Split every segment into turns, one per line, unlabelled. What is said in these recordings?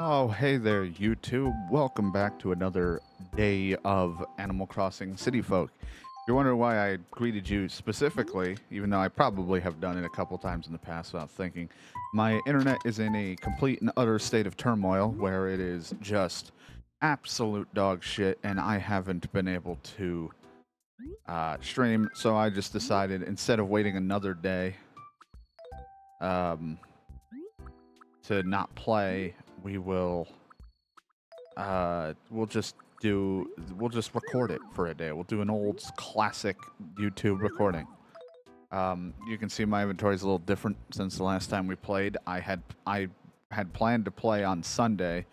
Oh, hey there, YouTube. Welcome back to another day of Animal Crossing City Folk. If you're wondering why I greeted you specifically, even though I probably have done it a couple times in the past without thinking, my internet is in a complete and utter state of turmoil where it is just absolute dog shit, and I haven't been able to stream, so I just decided instead of waiting another day um, to not play, we'll just record it for a day. We'll do an old classic YouTube recording. You can see my inventory is a little different since the last time we played. I had planned to play on Sunday,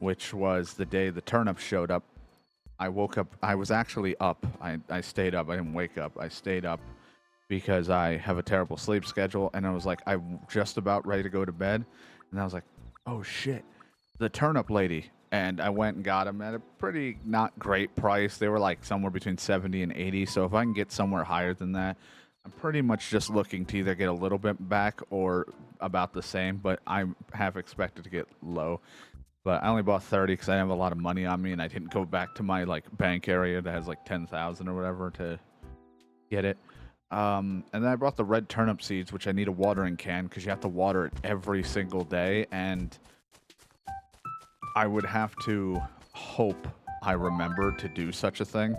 which was the day the turnips showed up. I woke up. I was actually up. I stayed up. I didn't wake up. I stayed up because I have a terrible sleep schedule, and I was like, I'm just about ready to go to bed, and I was like, oh shit, the turnip lady. And I went and got them at a pretty not great price. They were like somewhere between 70 and 80. So if I can get somewhere higher than that, I'm pretty much just looking to either get a little bit back or about the same. But I have expected to get low. But I only bought 30 because I have a lot of money on me, and I didn't go back to my like bank area that has like 10,000 or whatever to get it. And then I brought the red turnip seeds, which I need a watering can because you have to water it every single day, and I would have to hope I remember to do such a thing.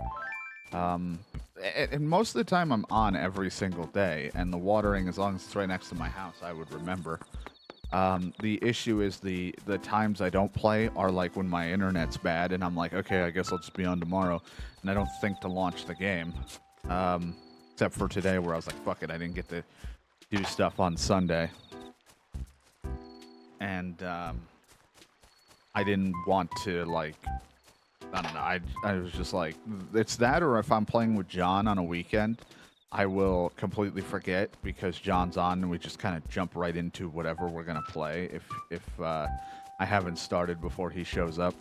And most of the time I'm on every single day, and the watering, as long as it's right next to my house, I would remember. The issue is the times I don't play are like when my internet's bad, and I'm like, okay, I guess I'll just be on tomorrow, and I don't think to launch the game. Except for today where I was like, fuck it, I didn't get to do stuff on Sunday. And, I didn't want to, like, I don't know, I was just like, it's that, or if I'm playing with John on a weekend, I will completely forget because John's on and we just kind of jump right into whatever we're going to play if I haven't started before he shows up.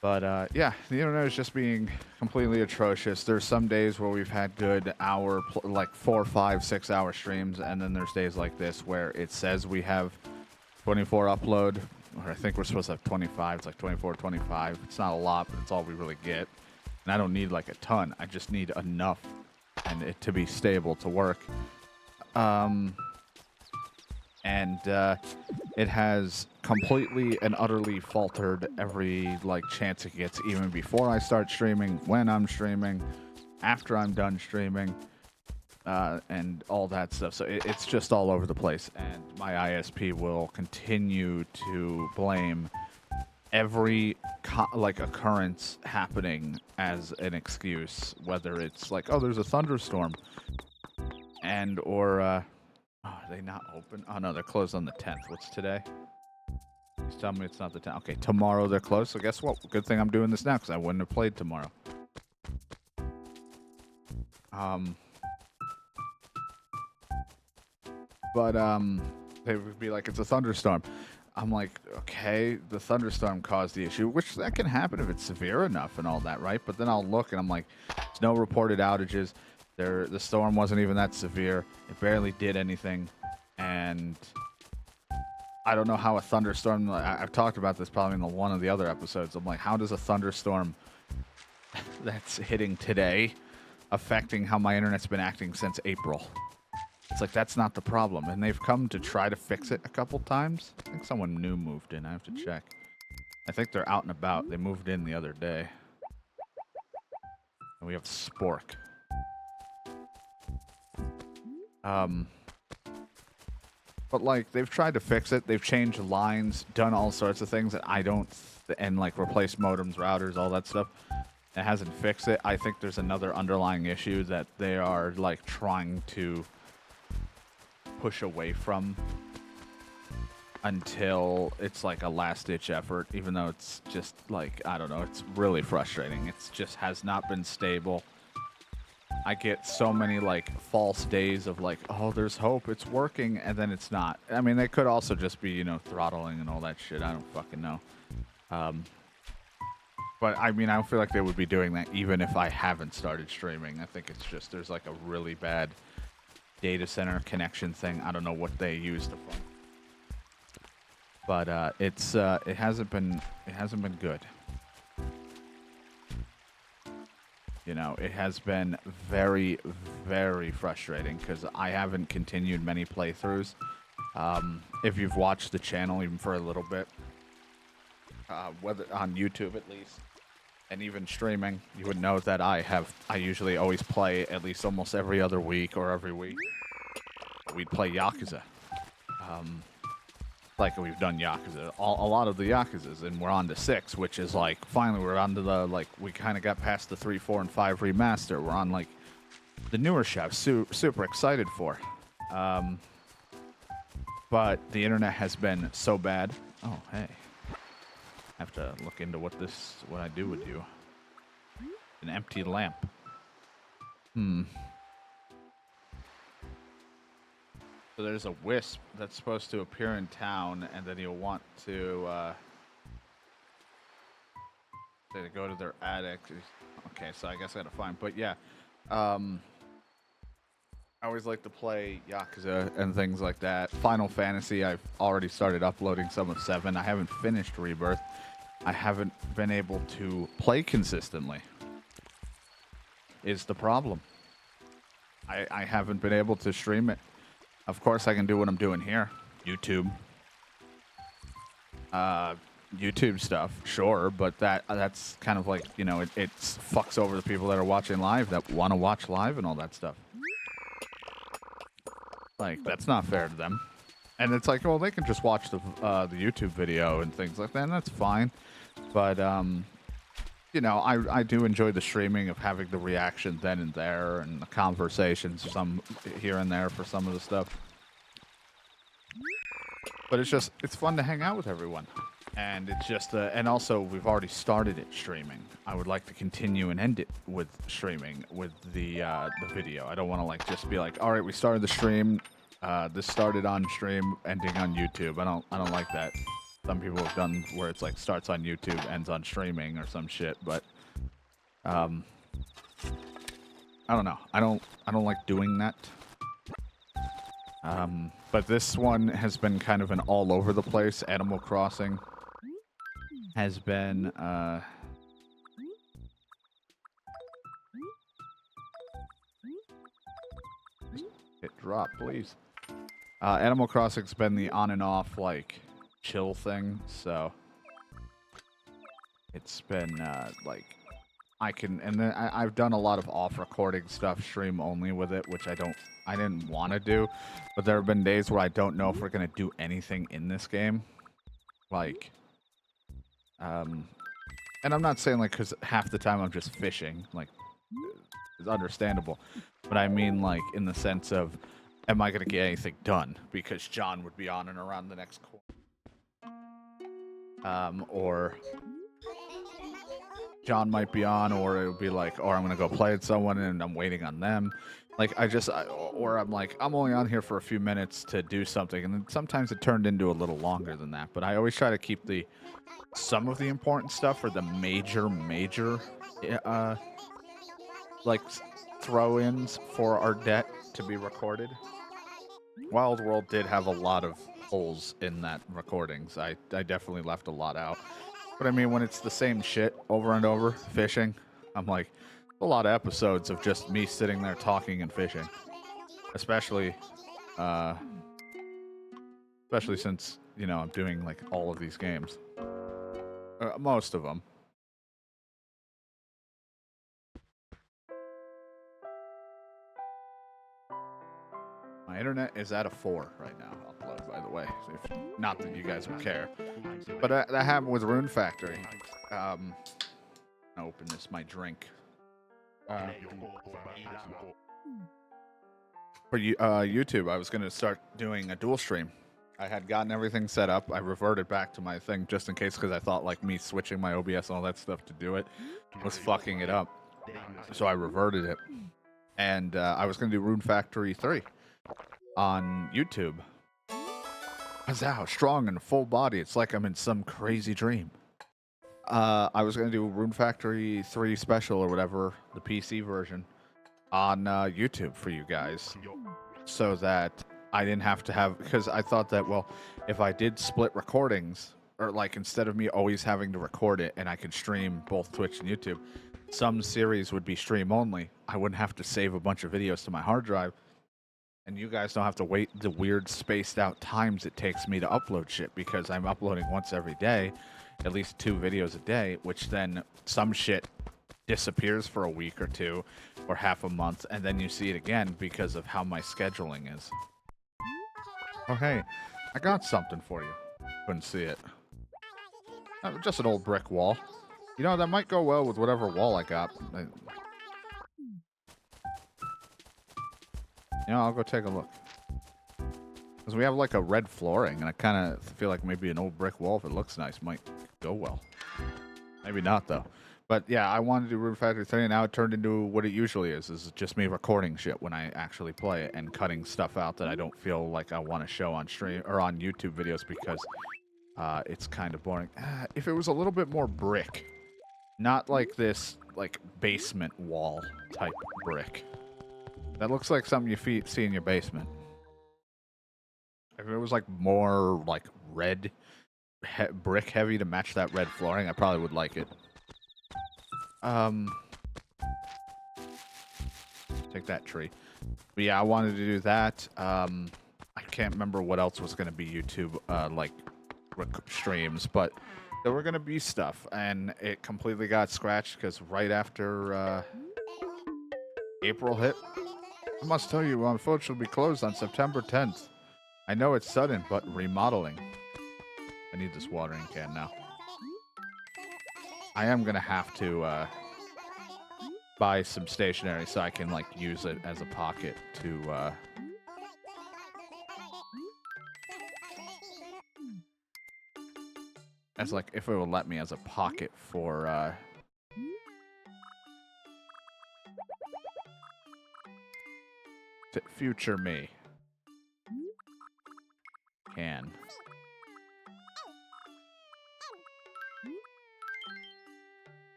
But, yeah, the internet is just being completely atrocious. There's some days where we've had good hour, like 4, 5, 6 hour streams, and then there's days like this where it says we have 24 upload, or I think we're supposed to have 25. It's like 24, 25. It's not a lot, but it's all we really get. And I don't need like a ton. I just need enough and it to be stable to work. It has completely and utterly faltered every like chance it gets, even before I start streaming, when I'm streaming, after I'm done streaming, and all that stuff. So it's just all over the place, and my ISP will continue to blame every occurrence happening as an excuse, whether it's like, oh, there's a thunderstorm, and or oh, are they not open? Oh no, they're closed on the 10th. What's today? Please tell me it's not the 10th. Okay, tomorrow they're closed. So guess what? Good thing I'm doing this now because I wouldn't have played tomorrow. But they would be like, it's a thunderstorm. I'm like, okay, the thunderstorm caused the issue, which that can happen if it's severe enough and all that, right? But then I'll look and I'm like, there's no reported outages. The storm wasn't even that severe. It barely did anything. And I don't know how a thunderstorm, I've talked about this probably in one of the other episodes. I'm like, how does a thunderstorm that's hitting today affecting how my internet's been acting since April? It's like, that's not the problem. And they've come to try to fix it a couple times. I think someone new moved in. I have to check. I think they're out and about. They moved in the other day. And we have Spork. But, like, they've tried to fix it. They've changed lines, done all sorts of things that I don't... and, like, replaced modems, routers, all that stuff. It hasn't fixed it. I think there's another underlying issue that they are, like, trying to push away from until it's like a last-ditch effort, even though it's just like, I don't know, it's really frustrating. It's just has not been stable. I get so many like false days of like, oh, there's hope, it's working, and then it's not. I mean, they could also just be, you know, throttling and all that shit. I don't fucking know. But I mean, I don't feel like they would be doing that even if I haven't started streaming. I think it's just there's like a really bad data center connection thing. I don't know what they use to but it hasn't been good. You know, it has been very, very frustrating because I haven't continued many playthroughs. If you've watched the channel even for a little bit, whether on YouTube at least, and even streaming, you would know that I usually always play at least almost every other week or every week. We'd play Yakuza. Like we've done Yakuza, a lot of the Yakuzas, and we're on to 6, which is like, finally we're on to the, like, we kind of got past the 3, 4, and 5 remaster. We're on, like, the newer stuff, super excited for. But the internet has been so bad. Oh, hey. I have to look into what I do with you. An empty lamp. So there's a wisp that's supposed to appear in town, and then you'll want to go to their attic. Okay, so I guess I gotta find. But yeah, I always like to play Yakuza and things like that. Final Fantasy, I've already started uploading some of 7. I haven't finished Rebirth. I haven't been able to play consistently. Is the problem. I haven't been able to stream it. Of course, I can do what I'm doing here. YouTube. YouTube stuff, sure, but that's kind of like, you know, it fucks over the people that are watching live, that want to watch live and all that stuff. Like, that's not fair to them. And it's like, well, they can just watch the YouTube video and things like that, and that's fine. But, you know, I do enjoy the streaming of having the reaction then and there, and the conversations, some here and there for some of the stuff. But it's fun to hang out with everyone. And it's just, and also we've already started it streaming. I would like to continue and end it with streaming with the video. I don't want to like just be like, all right, we started the stream. This started on stream, ending on YouTube. I don't like that. Some people have done where it's like starts on YouTube, ends on streaming or some shit. But I don't know. I don't like doing that. But this one has been kind of an all over the place. Animal Crossing has been hit drop, please. Animal Crossing's been the on and off like chill thing, so it's been like and then I've done a lot of off recording stuff, stream only with it, which I didn't want to do, but there have been days where I don't know if we're gonna do anything in this game, like and I'm not saying like because half the time I'm just fishing, like it's understandable, but I mean like in the sense of, am I gonna get anything done because John would be on and around the next corner, or John might be on, or it would be like, or I'm gonna go play with someone and I'm waiting on them. Like or I'm like, I'm only on here for a few minutes to do something, and then sometimes it turned into a little longer than that. But I always try to keep some of the important stuff or the major like throw-ins for our debt to be recorded. Wild World did have a lot of holes in that recordings. I definitely left a lot out. But I mean, when it's the same shit over and over, fishing, I'm like, a lot of episodes of just me sitting there talking and fishing. Especially since, you know, I'm doing like all of these games. Most of them. My internet is at a 4 right now, upload, by the way. Not that you guys would care. But that happened with Rune Factory. I'll open my drink. For YouTube, I was going to start doing a dual stream. I had gotten everything set up. I reverted back to my thing just in case, because I thought like me switching my OBS and all that stuff to do it was fucking it up. So I reverted it. And I was going to do Rune Factory 3 on YouTube. Wow, strong and full body. It's like I'm in some crazy dream. I was going to do Rune Factory 3 special or whatever, the PC version, on YouTube for you guys. So that I didn't have to have, because I thought that, well, if I did split recordings, or like instead of me always having to record it and I could stream both Twitch and YouTube, some series would be stream only. I wouldn't have to save a bunch of videos to my hard drive, and you guys don't have to wait the weird spaced out times it takes me to upload shit, because I'm uploading once every day, at least 2 videos a day, which then some shit disappears for a week or 2 or half a month, and then you see it again because of how my scheduling is. Oh, hey, I got something for you. Couldn't see it. Just an old brick wall. You know, that might go well with whatever wall I got. You know, I'll go take a look. Because we have like a red flooring, and I kind of feel like maybe an old brick wall, if it looks nice, might go well. Maybe not, though. But yeah, I wanted to do Room Factory 3, and now it turned into what it usually is just me recording shit when I actually play it and cutting stuff out that I don't feel like I want to show on stream or on YouTube videos because it's kind of boring. If it was a little bit more brick, not like this like basement wall type brick. That looks like something you see in your basement. If it was like more like red brick heavy to match that red flooring, I probably would like it. Take that tree. But yeah, I wanted to do that. I can't remember what else was going to be YouTube like streams, but there were going to be stuff, and it completely got scratched because right after April hit, I must tell you, unfortunately, we closed on September 10th. I know it's sudden, but remodeling. I need this watering can now. I am going to have to buy some stationery so I can like use it as a pocket to as like if it will let me as a pocket for future me can.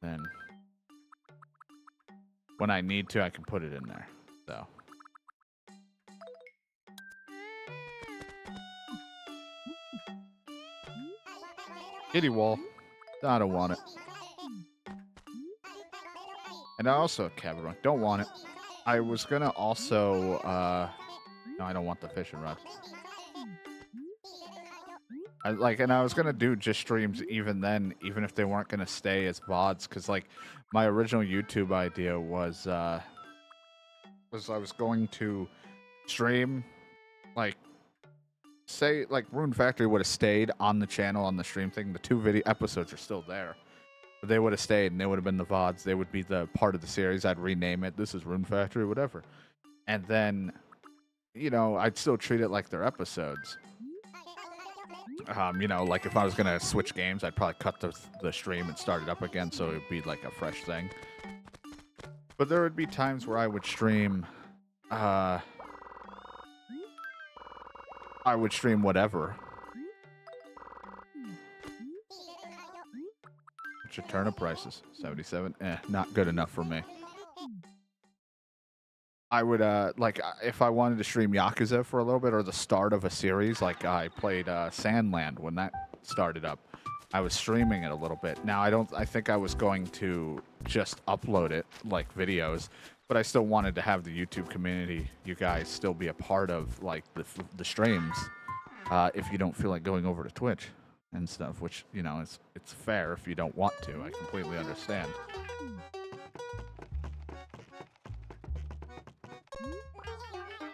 Then when I need to, I can put it in there. So kitty wall. I don't want it. And I also cabin don't want it. I was gonna also no, I don't want the fishing rod. And I was gonna do just streams even then, even if they weren't gonna stay as VODs, because like my original YouTube idea was I was going to stream, like, say like Rune Factory would have stayed on the channel on the stream thing. The 2 video episodes are still there, but they would have stayed and they would have been the VODs. They would be the part of the series. I'd rename it. This is Rune Factory, whatever, and then, you know, I'd still treat it like they're episodes. You know, like if I was gonna switch games, I'd probably cut the stream and start it up again, so it'd be like a fresh thing. But there would be times where I would stream, I would stream whatever. What's your turnip prices? 77? Not good enough for me. I would, like, if I wanted to stream Yakuza for a little bit, or the start of a series, like I played Sandland when that started up, I was streaming it a little bit. Now, I think I was going to just upload it, like videos, but I still wanted to have the YouTube community, you guys, still be a part of, like, the streams, if you don't feel like going over to Twitch and stuff, which, you know, it's fair if you don't want to. I completely understand.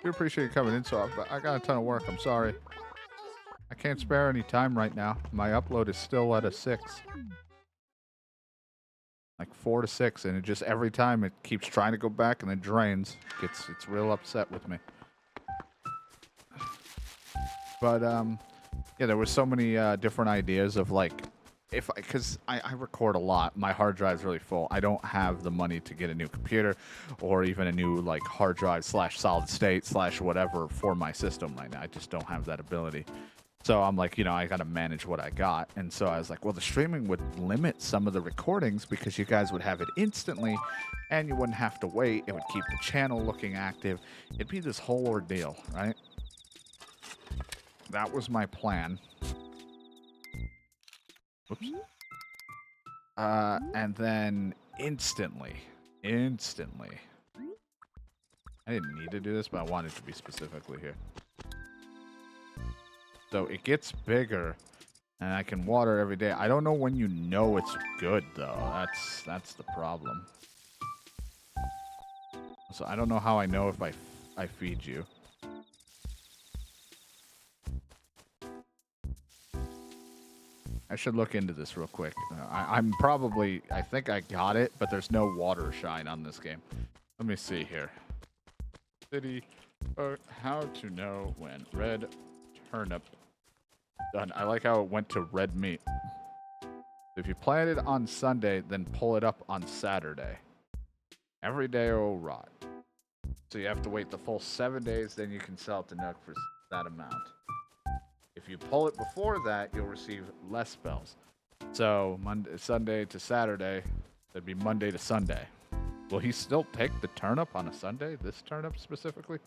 We appreciate you coming in, so I got a ton of work. I'm sorry. I can't spare any time right now. My upload is still at a 6. Like 4 to 6, and it just every time it keeps trying to go back and it drains. It's real upset with me. But yeah, there were so many different ideas of like, because I record a lot. My hard drive's really full. I don't have the money to get a new computer or even a new like hard drive / solid state / whatever for my system right now. I just don't have that ability. So I'm like, I got to manage what I got. And so I was like, well, the streaming would limit some of the recordings because you guys would have it instantly and you wouldn't have to wait. It would keep the channel looking active. It'd be this whole ordeal, right? That was my plan. Whoops. And then instantly, I didn't need to do this, but I wanted to be specifically here. So it gets bigger, and I can water every day. I don't know when you know it's good, though. That's the problem. So I don't know how I know if I feed you. I should look into this real quick. I think I got it, but there's no water shine on this game. Let me see here. City, how to know when red turnip done. I like how it went to red meat. If you plant it on Sunday, then pull it up on Saturday. Every day it will rot. So you have to wait the full 7 days, then you can sell it to Nook for that amount. If you pull it before that, you'll receive less spells. So Sunday to Saturday, that'd be Monday to Sunday. Will he still take the turnip on a Sunday? This turnip specifically?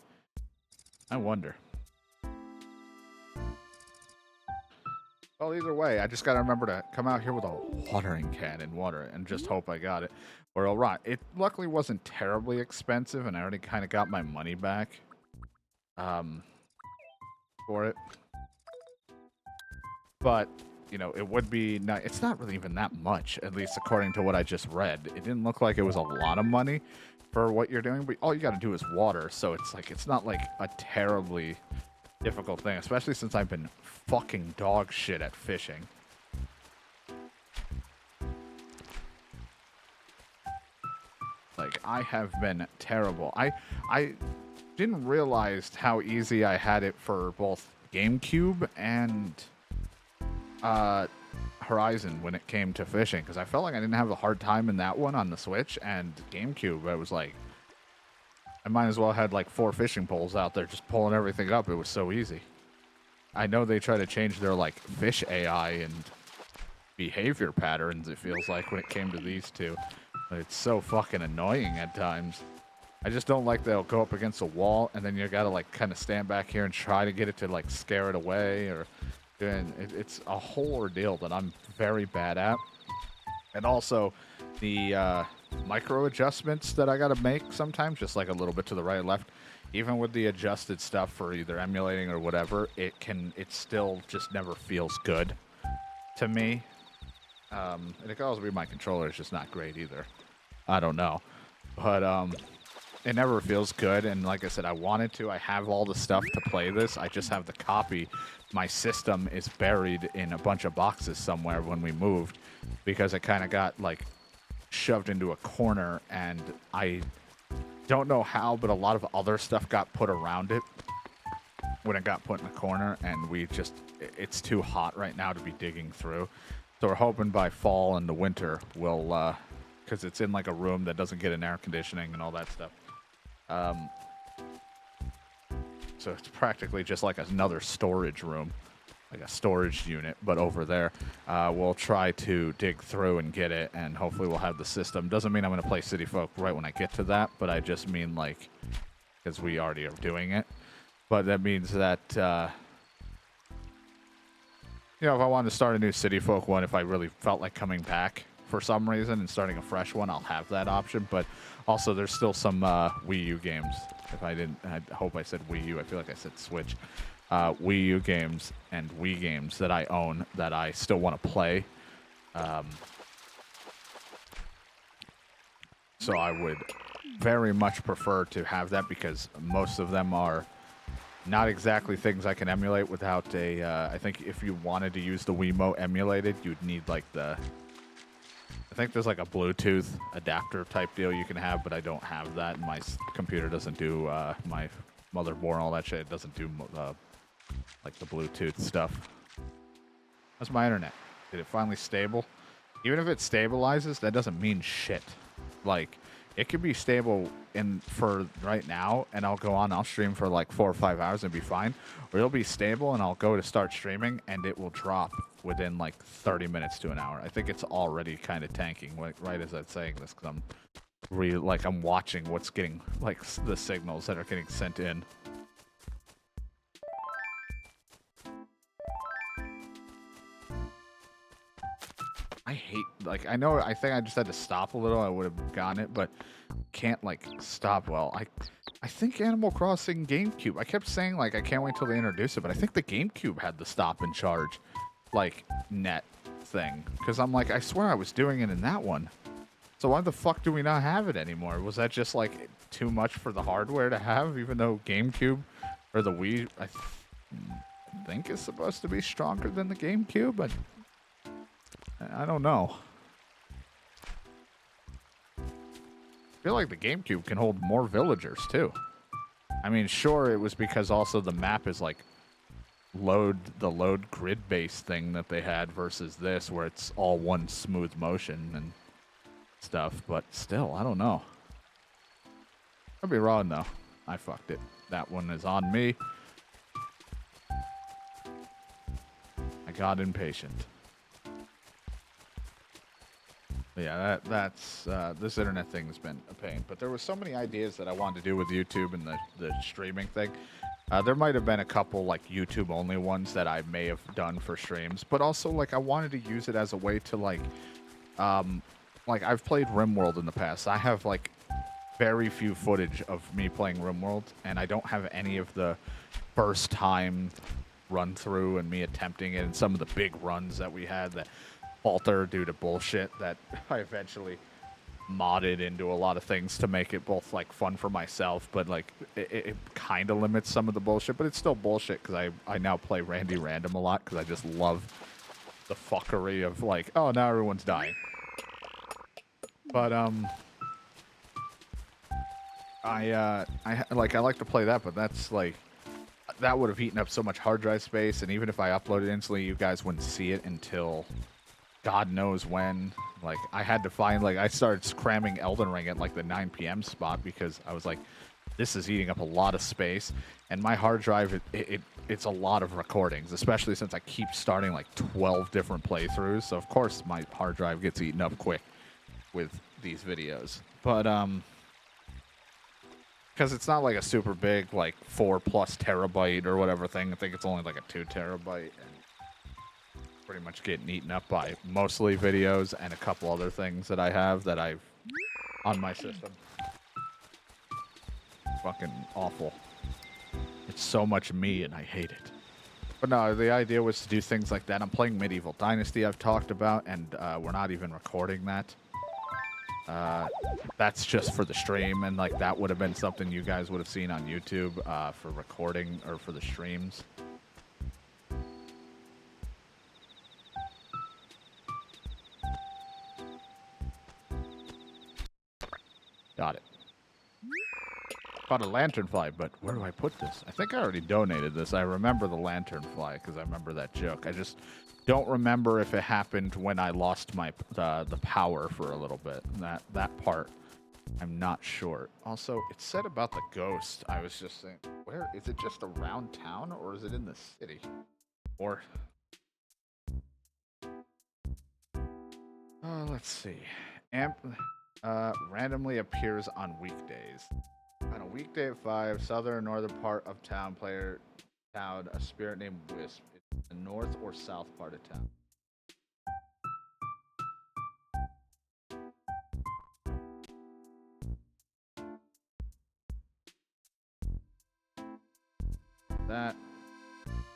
I wonder. Well, either way, I just got to remember to come out here with a watering can and water it and just hope I got it or it'll rot. It luckily wasn't terribly expensive, and I already kind of got my money back for it. But, it would be nice. It's not really even that much, at least according to what I just read. It didn't look like it was a lot of money for what you're doing, but all you got to do is water. So it's not like a terribly difficult thing, especially since I've been fucking dog shit at fishing. Like, I have been terrible. I didn't realize how easy I had it for both GameCube and Horizon when it came to fishing, because I felt like I didn't have a hard time in that one on the Switch, and GameCube, I was like, I might as well had like 4 fishing poles out there just pulling everything up. It was so easy. I know they try to change their like fish AI and behavior patterns, it feels like, when it came to these two, but it's so fucking annoying at times. I just don't like they'll go up against a wall and then you gotta like kind of stand back here and try to get it to like scare it away, or it's a whole ordeal that I'm very bad at. And also the micro adjustments that I gotta make sometimes, just like a little bit to the right or left, even with the adjusted stuff for either emulating or whatever, it still just never feels good to me. And it could also be my controller is just not great either. I don't know, but it never feels good. And like I said, I wanted to. I have all the stuff to play this. I just have the copy. My system is buried in a bunch of boxes somewhere when we moved, because it kind of got like shoved into a corner, and I don't know how, but a lot of other stuff got put around it when it got put in a corner, and it's too hot right now to be digging through. So we're hoping by fall and the winter we'll, because it's in like a room that doesn't get an air conditioning and all that stuff. So it's practically just like another storage room, like a storage unit, but over there. We'll try to dig through and get it, and hopefully we'll have the system. Doesn't mean I'm going to play City Folk right when I get to that, but I just mean like, because we already are doing it. But that means that, if I wanted to start a new City Folk one, if I really felt like coming back for some reason and starting a fresh one, I'll have that option. But also there's still some Wii U games. If I didn't, I hope I said Wii U. I feel like I said Switch. Wii U games and Wii games that I own that I still want to play. So I would very much prefer to have that, because most of them are not exactly things I can emulate without a, I think if you wanted to use the Wiimote emulated, you'd need like I think there's like a Bluetooth adapter type deal you can have, but I don't have that, and my computer doesn't do, my motherboard and all that shit, it doesn't do like the Bluetooth stuff. That's my internet. Did it finally stable? Even if it stabilizes, that doesn't mean shit. Like, it could be stable for right now, and I'll stream for like 4 or 5 hours and be fine. Or it'll be stable, and I'll go to start streaming, and it will drop within like 30 minutes to an hour. I think it's already kind of tanking, right as I'm saying this, because I'm watching what's getting, like, the signals that are getting sent in. I hate, like, I think I just had to stop a little. I would have gotten it, but can't, like, stop well. I think Animal Crossing Gamecube, I kept saying, like, I can't wait till they introduce it, but I think the Gamecube had the stop and charge, like, net thing. Because I'm like, I swear I was doing it in that one. So why the fuck do we not have it anymore? Was that just, like, too much for the hardware to have, even though GameCube, or the Wii, I think is supposed to be stronger than the GameCube? But I don't know. I feel like the GameCube can hold more villagers, too. I mean, sure, it was because also the map is, like, the load grid-based thing that they had versus this, where it's all one smooth motion and stuff, but still, I don't know. I'll be wrong, though. I fucked it. That one is on me. I got impatient. But yeah, that's this internet thing has been a pain. But there was so many ideas that I wanted to do with YouTube and the streaming thing. There might have been a couple, like, YouTube-only ones that I may have done for streams, but also, like, I wanted to use it as a way to, like, I've played RimWorld in the past. I have, like, very few footage of me playing RimWorld, and I don't have any of the first time run through and me attempting it and some of the big runs that we had that falter due to bullshit that I eventually modded into a lot of things to make it both, like, fun for myself, but, like, it kind of limits some of the bullshit, but it's still bullshit because I now play Randy Random a lot because I just love the fuckery of, like, oh, now everyone's dying. But I like to play that, but that's, like, that would have eaten up so much hard drive space, and even if I uploaded instantly, you guys wouldn't see it until God knows when. Like, I had to find, like, I started cramming Elden Ring at, like, the 9 p.m. spot because I was like, this is eating up a lot of space, and my hard drive, it's a lot of recordings, especially since I keep starting, like, 12 different playthroughs, so of course my hard drive gets eaten up quick with these videos. But because it's not like a super big, like, 4+ terabyte or whatever thing. I think it's only like a 2 terabyte, and pretty much getting eaten up by mostly videos and a couple other things that I have that I've on my system. Fucking awful. It's so much me and I hate it. But no, the idea was to do things like that. I'm playing Medieval Dynasty, I've talked about, and we're not even recording that. That's just for the stream, and, like, that would have been something you guys would have seen on YouTube for recording or for the streams. Got it. Found a lanternfly, but where do I put this? I think I already donated this. I remember the lanternfly because I remember that joke. I just don't remember if it happened when I lost my the power for a little bit. That part, I'm not sure. Also, it said about the ghost. I was just saying, where is it? Just around town, or is it in the city? Or let's see. Randomly appears on weekdays. On a weekday at 5, southern and northern part of town, a spirit named Wisp. It's the north or south part of town. That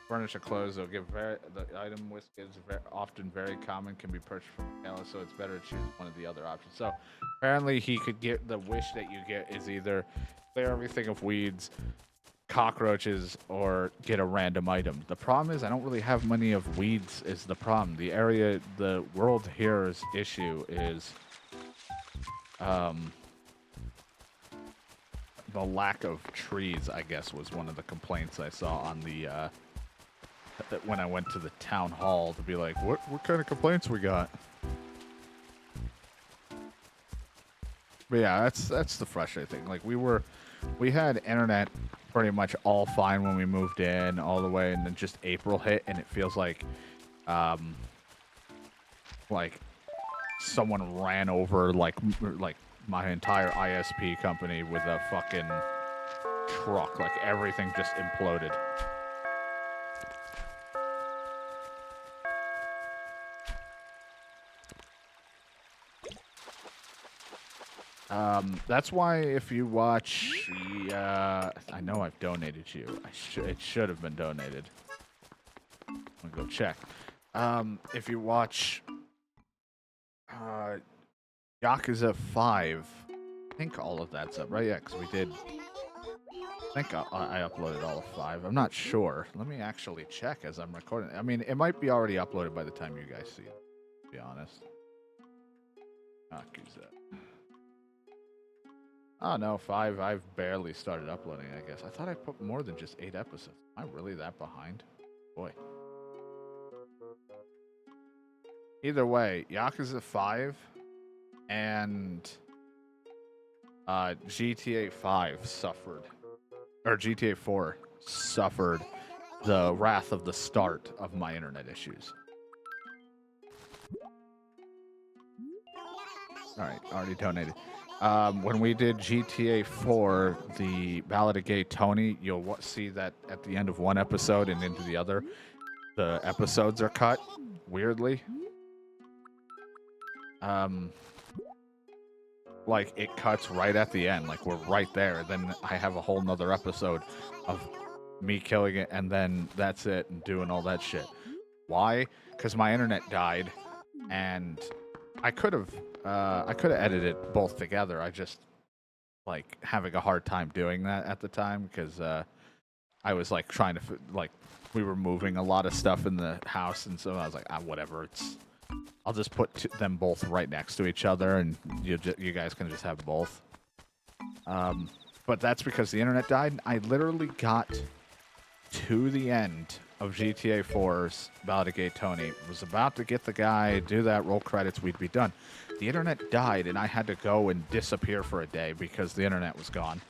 furnish or clothes, they'll give the item Wisp is often very common, can be purchased from Michaela, so it's better to choose one of the other options. So apparently he could get the wish that you get is either clear everything of weeds, cockroaches, or get a random item. The problem is I don't really have many of weeds is the problem. The world here's issue is the lack of trees, I guess, was one of the complaints I saw on the when I went to the town hall to be like, what kind of complaints we got? But yeah, that's the frustrating thing. Like we had internet pretty much all fine when we moved in, all the way, and then just April hit, and it feels um, like someone ran over like my entire ISP company with a fucking truck. Like everything just imploded. That's why if you watch, I know I've donated to you. It should have been donated. I'm gonna go check. If you watch, Yakuza 5, I think all of that's up, right? Yeah, because we did. I think I uploaded all of 5. I'm not sure. Let me actually check as I'm recording. I mean, it might be already uploaded by the time you guys see it, to be honest. Yakuza. Oh, no, 5. I've barely started uploading, I guess. I thought I put more than just 8 episodes. Am I really that behind? Boy. Either way, Yakuza 5 and GTA 5 suffered. Or GTA 4 suffered the wrath of the start of my internet issues. Alright, already donated. When we did GTA 4, the Ballad of Gay Tony, you'll see that at the end of one episode and into the other, the episodes are cut, weirdly. Like, it cuts right at the end, like, we're right there. Then I have a whole nother episode of me killing it, and then that's it, and doing all that shit. Why? Because my internet died, and I could have edited both together. I just, like, having a hard time doing that at the time, because I was, like, trying to, like, we were moving a lot of stuff in the house, and so I was like, whatever, I'll just put them both right next to each other, and you guys can just have both. But that's because the internet died. And I literally got to the end of GTA 4's Ballad of Gay Tony. Was about to get the guy, do that, roll credits, we'd be done. The internet died, and I had to go and disappear for a day because the internet was gone.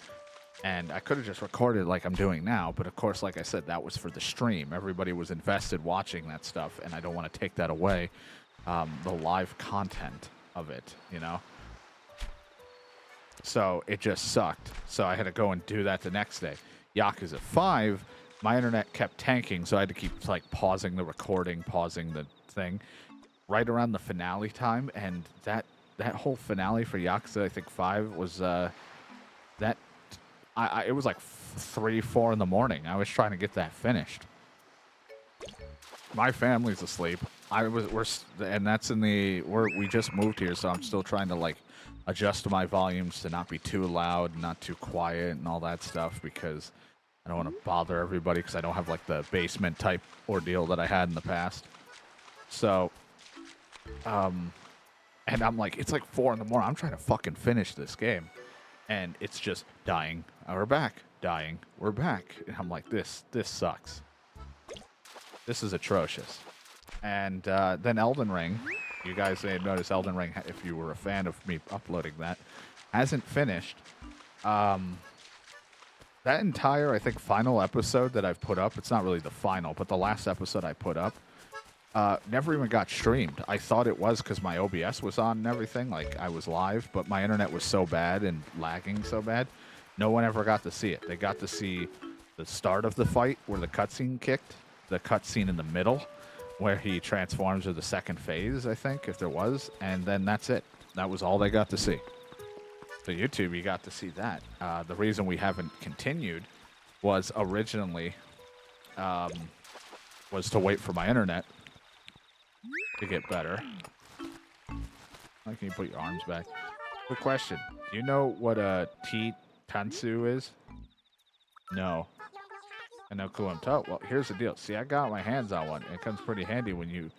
And I could have just recorded like I'm doing now, but of course, like I said, that was for the stream. Everybody was invested watching that stuff, and I don't want to take that away. The live content of it, you know? So it just sucked. So I had to go and do that the next day. Yakuza 5, my internet kept tanking, so I had to keep, like, pausing the recording, pausing the thing. Right around the finale time, and that whole finale for Yakuza, I think 5, was, it was like 3, 4 in the morning. I was trying to get that finished. My family's asleep. And that's we just moved here, so I'm still trying to, like, adjust my volumes to not be too loud, not too quiet, and all that stuff, because I don't want to bother everybody, because I don't have, like, the basement type ordeal that I had in the past. So, and I'm like, it's like 4 in the morning. I'm trying to fucking finish this game, and it's just dying. We're back. Dying. We're back. And I'm like, this sucks. This is atrocious. And then Elden Ring. You guys may have noticed Elden Ring, if you were a fan of me uploading that, hasn't finished. That entire, I think, final episode that I've put up, it's not really the final, but the last episode I put up, never even got streamed. I thought it was because my OBS was on and everything, like I was live, but my internet was so bad and lagging so bad, no one ever got to see it. They got to see the start of the fight where the cutscene kicked, the cutscene in the middle where he transforms, or the second phase, I think, if there was, and then that's it. That was all they got to see. So YouTube, you got to see that. The reason we haven't continued was originally was to wait for my internet to get better. Why can you put your arms back? Good question. Do you know what a Tansu is? No. I know Kuam. Well, here's the deal. See, I got my hands on one. It comes pretty handy when you...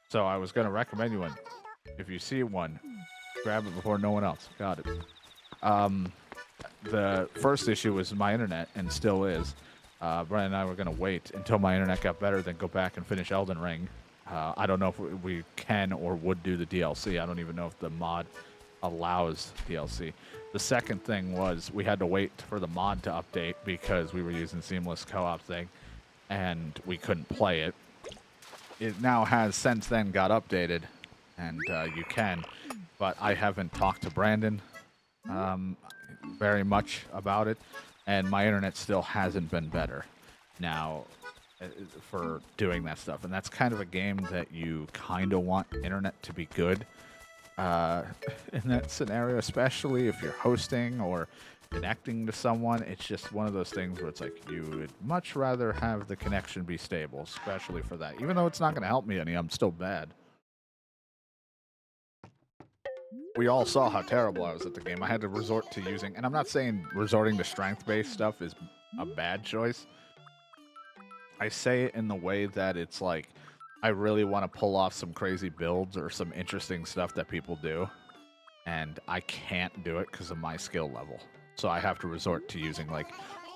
So I was going to recommend you one. If you see one, grab it before no one else. Got it. The first issue was my internet, and still is. Brian and I were going to wait until my internet got better, then go back and finish Elden Ring. I don't know if we can or would do the DLC. I don't even know if the mod allows DLC. The second thing was we had to wait for the mod to update because we were using seamless co-op thing, and we couldn't play it. It now has since then got updated, and you can, but I haven't talked to Brandon very much about it, and my internet still hasn't been better now for doing that stuff. And that's kind of a game that you kind of want internet to be good in that scenario, especially if you're hosting or connecting to someone. It's just one of those things where it's like you would much rather have the connection be stable, especially for that. Even though it's not going to help me any, I'm still bad. We all saw how terrible I was at the game. I had to resort to using, and I'm not saying resorting to strength-based stuff is a bad choice. I say it in the way that it's like, I really want to pull off some crazy builds or some interesting stuff that people do, and I can't do it because of my skill level. So I have to resort to using like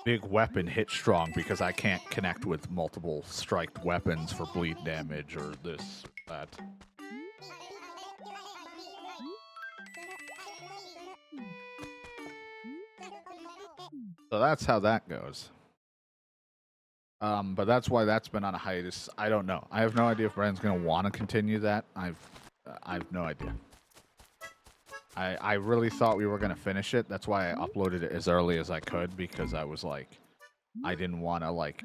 big weapon hit strong because I can't connect with multiple striked weapons for bleed damage or this, that. So that's how that goes. But that's why that's been on a hiatus. I don't know. I have no idea if Brandon's going to want to continue that. I've no idea. I really thought we were going to finish it. That's why I uploaded it as early as I could, because I was like, I didn't want to like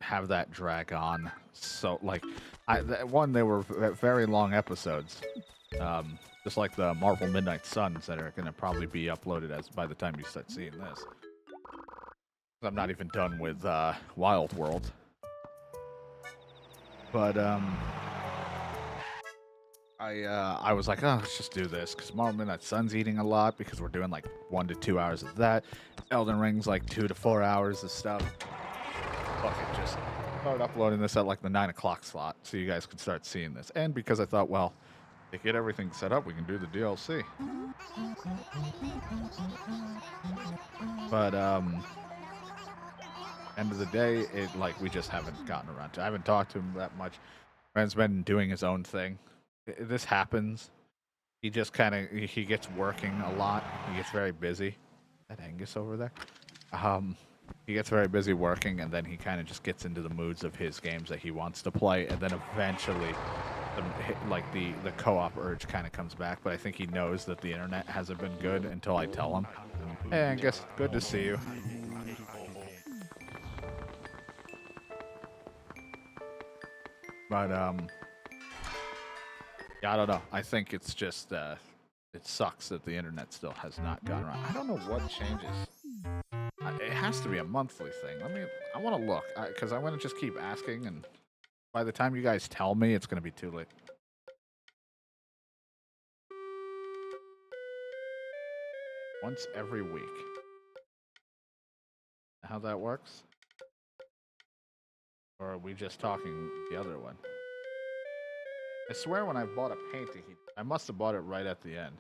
have that drag on. So like, they were very long episodes. Just like the Marvel Midnight Suns that are going to probably be uploaded as by the time you start seeing this. I'm not even done with Wild World. But I was like, oh, let's just do this because Marvel Midnight Sun's eating a lot because we're doing like 1 to 2 hours of that. Elden Ring's like 2 to 4 hours of stuff. Fuck it, just start uploading this at like the 9 o'clock slot so you guys can start seeing this. And because I thought, well, to get everything set up, we can do the DLC. But end of the day, it like we just haven't gotten around to. I haven't talked to him that much. Brand's been doing his own thing. This happens. He just kind of he gets working a lot. He gets very busy. That Angus over there. He gets very busy working, and then he kind of just gets into the moods of his games that he wants to play, and then eventually, the co-op urge kind of comes back. But I think he knows that the internet hasn't been good until I tell him. Hey, Angus, good to see you. But yeah, I don't know. I think it's just it sucks that the internet still has not gone around. I don't know what changes. It has to be a monthly thing. I want to look because I want to just keep asking, and by the time you guys tell me, it's going to be too late. Once every week. How that works? Or are we just talking the other one? I swear when I bought a painting, I must have bought it right at the end.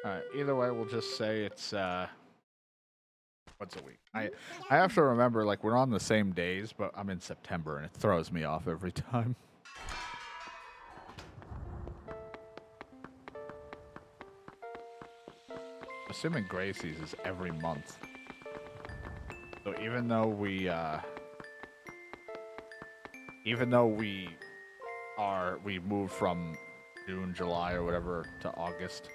Alright, either way, we'll just say it's once a week. I have to remember, like, we're on the same days, but I'm in September, and it throws me off every time. Assuming Gracie's is every month. So even though we moved from June, July, or whatever to August,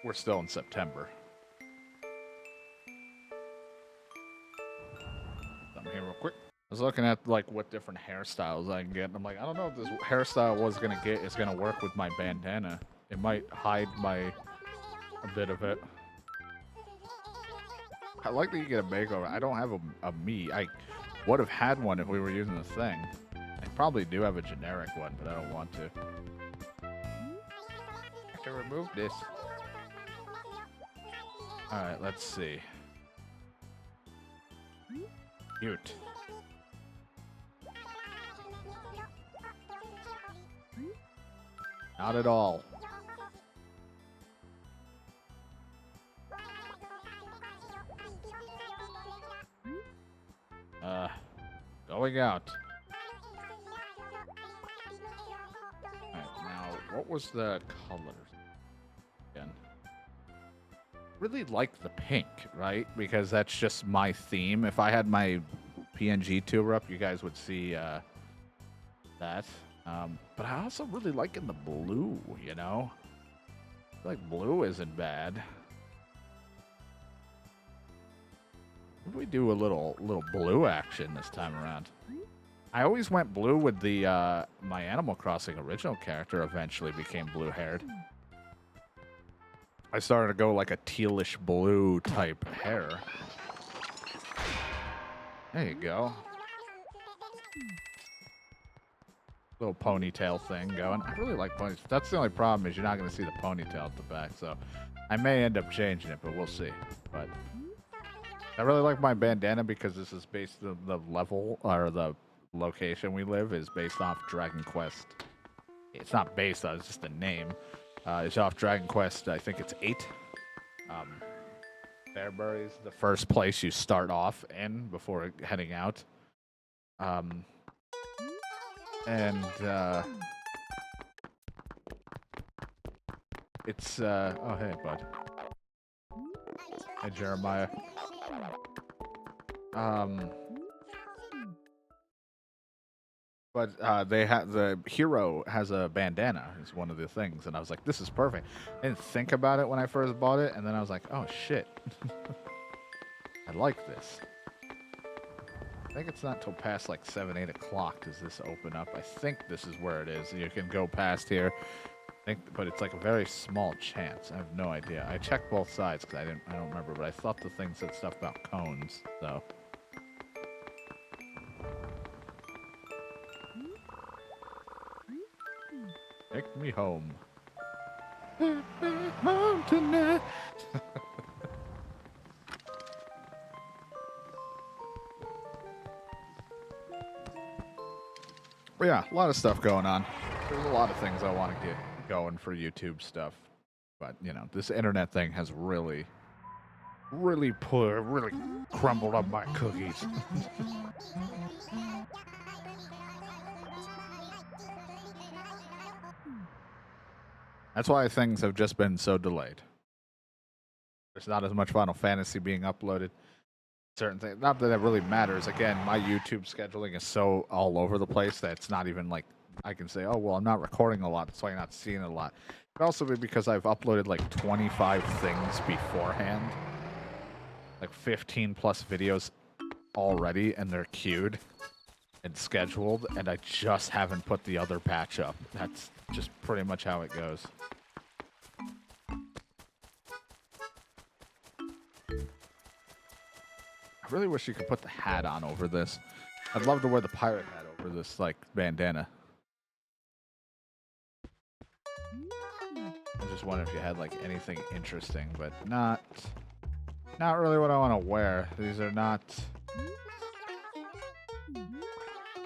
we're still in September. I'm here real quick. I was looking at like what different hairstyles I can get, and I'm like, I don't know if this hairstyle is gonna work with my bandana. It might hide a bit of it. I like that you get a makeover. I don't have a me. I would have had one if we were using the thing. I probably do have a generic one, but I don't want to. I can remove this. Alright, let's see. Cute. Not at all. Go Going out. Alright, now, what was the colors again? Really like the pink, right? Because that's just my theme. If I had my PNG tuber up, you guys would see that. But I also really like in the blue, you know? I feel like blue isn't bad. What if we do a little blue action this time around? I always went blue with the my Animal Crossing original character eventually became blue-haired. I started to go like a tealish blue type hair. There you go. Little ponytail thing going. I really like ponytails. That's the only problem is you're not going to see the ponytail at the back, so I may end up changing it, but we'll see. But I really like my bandana because this is based on the level or the location we live is based off Dragon Quest. It's not based on, it's just a name. It's off Dragon Quest, I think it's 8. Fairbury's the first place you start off in before heading out. It's, oh, hey, bud. Hey, Jeremiah. But they have the hero has a bandana is one of the things, and I was like, this is perfect. I didn't think about it when I first bought it, and then I was like, oh shit, I like this. I think it's not till past like 7, 8 o'clock does this open up. I think this is where it is. You can go past here, but it's like a very small chance. I have no idea. I checked both sides because I don't remember, but I thought the thing said stuff about cones, so. Take me home. Take me home tonight. But yeah, a lot of stuff going on. There's a lot of things I want to get going for YouTube stuff. But, you know, this internet thing has really crumbled up my cookies. That's why things have just been so delayed. There's not as much Final Fantasy being uploaded. Certain things, not that it really matters. Again, my YouTube scheduling is so all over the place that it's not even like I can say, oh, well, I'm not recording a lot, that's why you're not seeing it a lot. It could also be because I've uploaded like 25 things beforehand. Like 15 plus videos already, and they're queued and scheduled, and I just haven't put the other patch up. That's just pretty much how it goes. I really wish you could put the hat on over this. I'd love to wear the pirate hat over this, like, bandana. I just wonder if you had, like, anything interesting, but not really what I want to wear. These are not...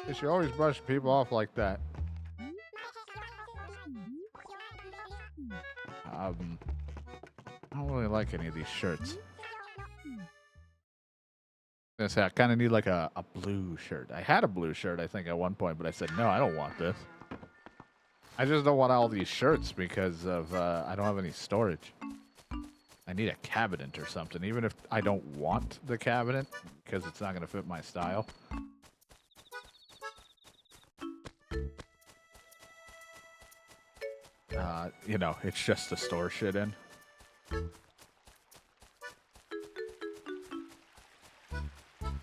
You should always brush people off like that. I don't really like any of these shirts. I kind of need like a blue shirt. I had a blue shirt, I think, at one point, but I said, no, I don't want this. I just don't want all these shirts because of I don't have any storage. I need a cabinet or something, even if I don't want the cabinet because it's not going to fit my style. You know, it's just to store shit in.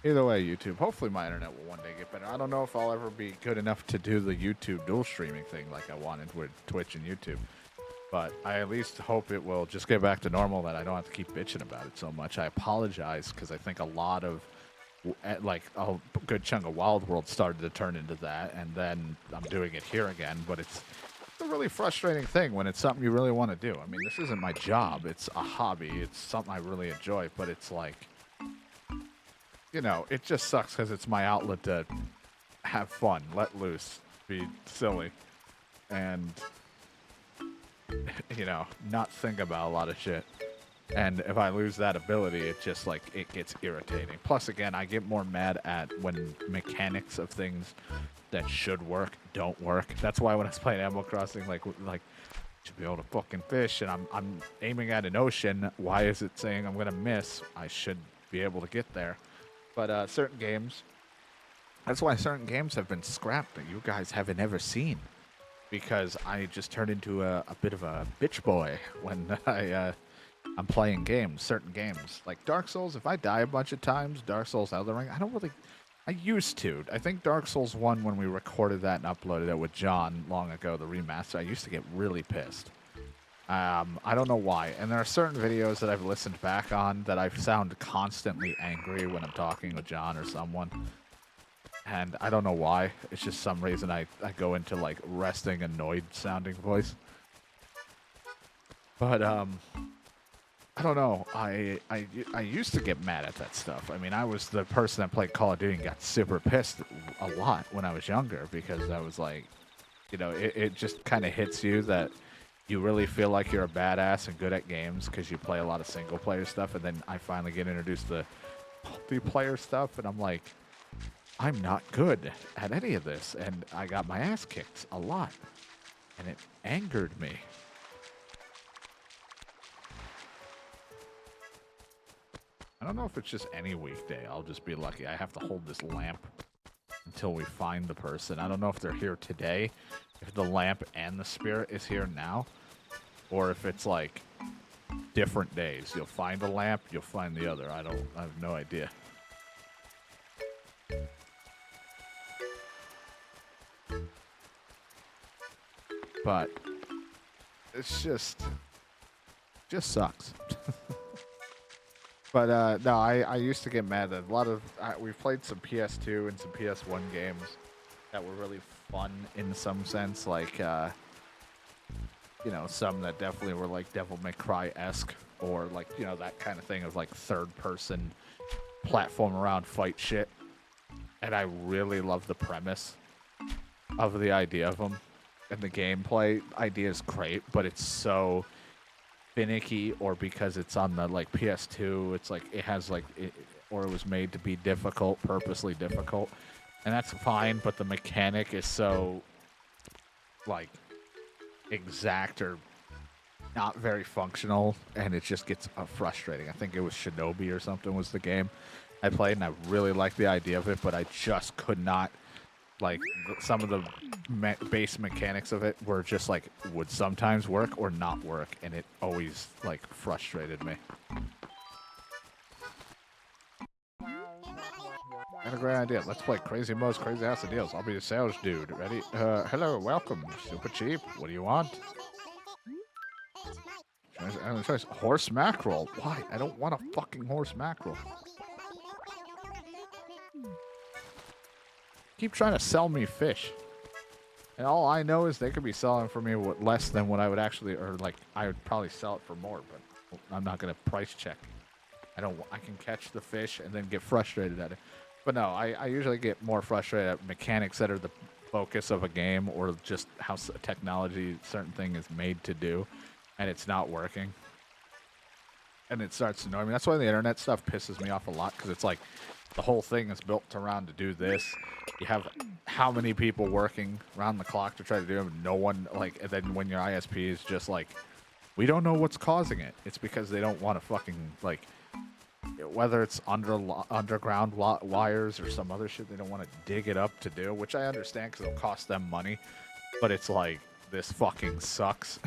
Either way, YouTube. Hopefully my internet will one day get better. I don't know if I'll ever be good enough to do the YouTube dual streaming thing like I wanted with Twitch and YouTube. But I at least hope it will just get back to normal, that I don't have to keep bitching about it so much. I apologize because I think a lot of, like, a good chunk of Wild World started to turn into that, and then I'm doing it here again. But it's a really frustrating thing when it's something you really want to do. I mean, this isn't my job. It's a hobby. It's something I really enjoy, but it's like... You know, it just sucks because it's my outlet to have fun, let loose, be silly, and, you know, not think about a lot of shit. And if I lose that ability, it just like it gets irritating. Plus, again, I get more mad at when mechanics of things that should work don't work. That's why when I was playing Animal Crossing, like should be able to fucking fish, and I'm aiming at an ocean. Why is it saying I'm gonna miss? I should be able to get there. But certain games, that's why certain games have been scrapped that you guys haven't ever seen. Because I just turned into a bit of a bitch boy when I'm playing games, certain games. Like Dark Souls, if I die a bunch of times, Dark Souls, Elden Ring, I don't really... I used to. I think Dark Souls 1, when we recorded that and uploaded it with John long ago, the remaster, I used to get really pissed. I don't know why. And there are certain videos that I've listened back on that I sound constantly angry when I'm talking with John or someone. And I don't know why. It's just some reason I go into, like, resting, annoyed-sounding voice. But, I don't know. I used to get mad at that stuff. I mean, I was the person that played Call of Duty and got super pissed a lot when I was younger because I was like, you know, it just kind of hits you that you really feel like you're a badass and good at games because you play a lot of single-player stuff, and then I finally get introduced to multiplayer stuff, and I'm like, I'm not good at any of this, and I got my ass kicked a lot, and it angered me. I don't know if it's just any weekday. I'll just be lucky. I have to hold this lamp until we find the person. I don't know if they're here today, if the lamp and the spirit is here now, or if it's like different days. You'll find a lamp, you'll find the other. I have no idea. But it's just sucks. But no, I used to get mad at a lot of... we've played some PS2 and some PS1 games that were really fun in some sense. Like, you know, some that definitely were like Devil May Cry-esque. Or like, you know, that kind of thing of like third-person platform around fight shit. And I really love the premise of the idea of them. And the gameplay idea is great, but it's so... finicky, or because it's on the like PS2, it's like it has like or it was made to be difficult, purposely difficult, and that's fine. But the mechanic is so like exact or not very functional, and it just gets frustrating. I think it was Shinobi or something was the game I played, and I really liked the idea of it, but I just could not. Like, some of the base mechanics of it were just, like, would sometimes work or not work, and it always, like, frustrated me. I had a great idea. Let's play Crazy Mo's Crazy House of Deals. I'll be the sales dude. Ready? Hello, welcome. Super cheap. What do you want? Choice. Horse mackerel. Why? I don't want a fucking horse mackerel. Keep trying to sell me fish, and all I know is they could be selling for me less than what I would actually, or like I would probably sell it for more, but I'm not gonna price check. I can catch the fish and then get frustrated at it, but no, I usually get more frustrated at mechanics that are the focus of a game, or just how technology certain thing is made to do, and it's not working, and it starts to annoy me. That's why the internet stuff pisses me off a lot, because it's like the whole thing is built around to do this. You have how many people working around the clock to try to do it? No one, like, and then when your ISP is just like, we don't know what's causing it. It's because they don't want to fucking, like, whether it's underground wires or some other shit, they don't want to dig it up to do, which I understand because it'll cost them money. But it's like, this fucking sucks.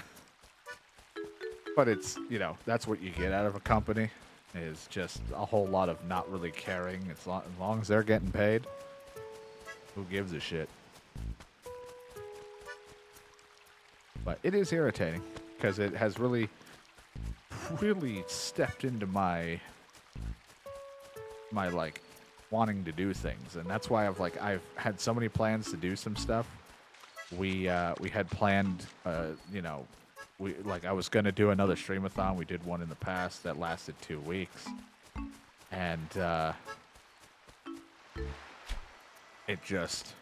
But it's, you know, that's what you get out of a company. Is just a whole lot of not really caring. As long as they're getting paid, who gives a shit? But it is irritating because it has really stepped into my like wanting to do things, and that's why I've had so many plans to do some stuff. We had planned, you know. I was going to do another streamathon. We did one in the past that lasted 2 weeks. And, it just...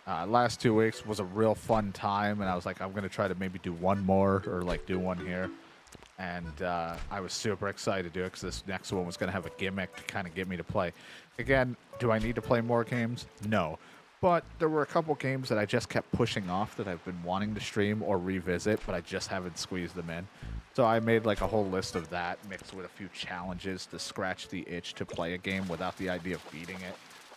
last 2 weeks was a real fun time, and I was like, I'm going to try to maybe do one more, or, like, do one here. and I was super excited to do it because this next one was going to have a gimmick to kind of get me to play. Again, do I need to play more games? No. But there were a couple games that I just kept pushing off that I've been wanting to stream or revisit, but I just haven't squeezed them in. So I made like a whole list of that, mixed with a few challenges to scratch the itch to play a game without the idea of beating it.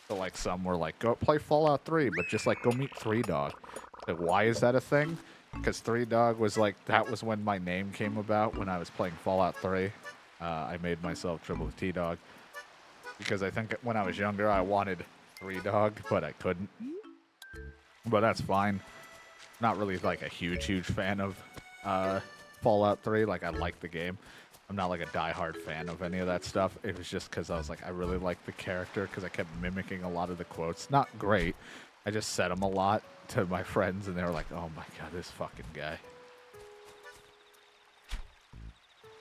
So like some were like, go play Fallout 3, but just like go meet Three Dog. Like, why is that a thing? Because Three Dog was like, that was when my name came about when I was playing Fallout 3. I made myself Triple T Dog. Because I think when I was younger, I wanted Three Dog, but I couldn't. But that's fine. Not really like a huge fan of Fallout 3. Like, I like the game. I'm not like a diehard fan of any of that stuff. It was just because I was like, I really like the character because I kept mimicking a lot of the quotes. Not great. I just said them a lot to my friends, and they were like, oh my god, this fucking guy.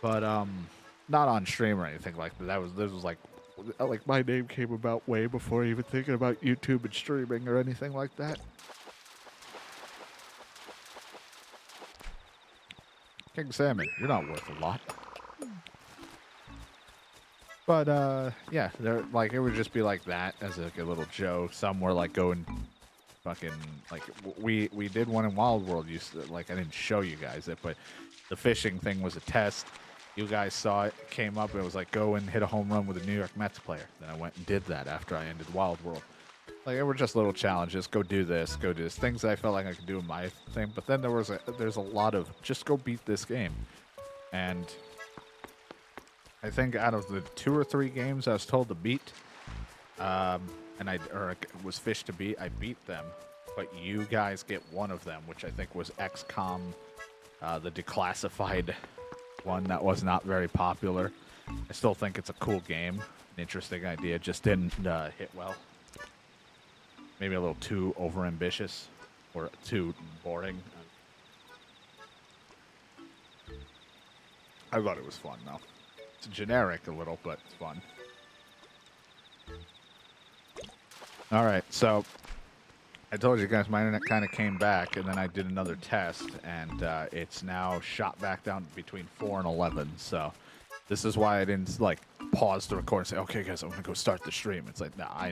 But, not on stream or anything like that. This was like my name came about way before even thinking about YouTube and streaming or anything like that. King Salmon, you're not worth a lot. But, yeah, like, it would just be like that as like a little joke. Some were like going fucking, like, we did one in Wild World. Like, I didn't show you guys it, but the fishing thing was a test. You guys saw it, came up, and it was like, go and hit a home run with a New York Mets player. Then I went and did that after I ended Wild World. Like, it were just little challenges. Go do this, go do this. Things that I felt like I could do in my thing. But then there's a lot of, just go beat this game. And I think out of the 2 or 3 games I was told to beat, and or was fished to beat, I beat them. But you guys get one of them, which I think was XCOM, the declassified one that was not very popular. I still think it's a cool game, an interesting idea, just didn't hit well. Maybe a little too overambitious or too boring. I thought it was fun though. It's generic a little, but it's fun. All right, so I told you guys my internet kind of came back, and then I did another test, and it's now shot back down between 4 and 11. So this is why I didn't like pause the record and say, "Okay, guys, I'm gonna go start the stream." It's like, nah,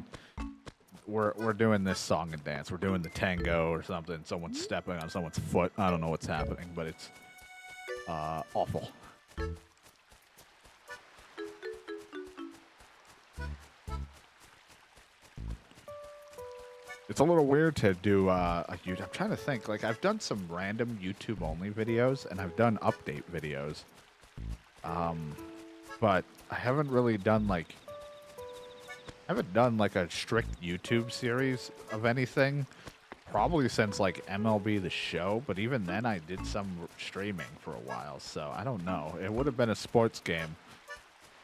we're doing this song and dance. We're doing the tango or something. Someone's stepping on someone's foot. I don't know what's happening, but it's awful. It's a little weird to do a YouTube. I'm trying to think. Like, I've done some random YouTube-only videos, and I've done update videos. But I haven't really done, like... I haven't done, like, a strict YouTube series of anything. Probably since, like, MLB The Show. But even then, I did some streaming for a while. So, I don't know. It would have been a sports game.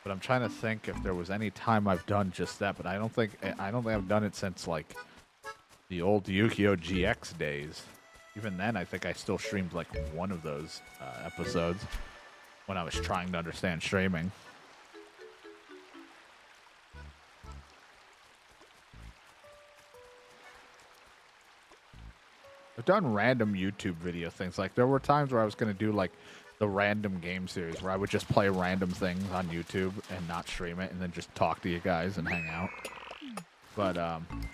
But I'm trying to think if there was any time I've done just that. But I don't think I've done it since, like... the old Yu-Gi-Oh! GX days. Even then, I think I still streamed like one of those episodes when I was trying to understand streaming. I've done random YouTube video things. Like, there were times where I was going to do like the random game series where I would just play random things on YouTube and not stream it and then just talk to you guys and hang out. But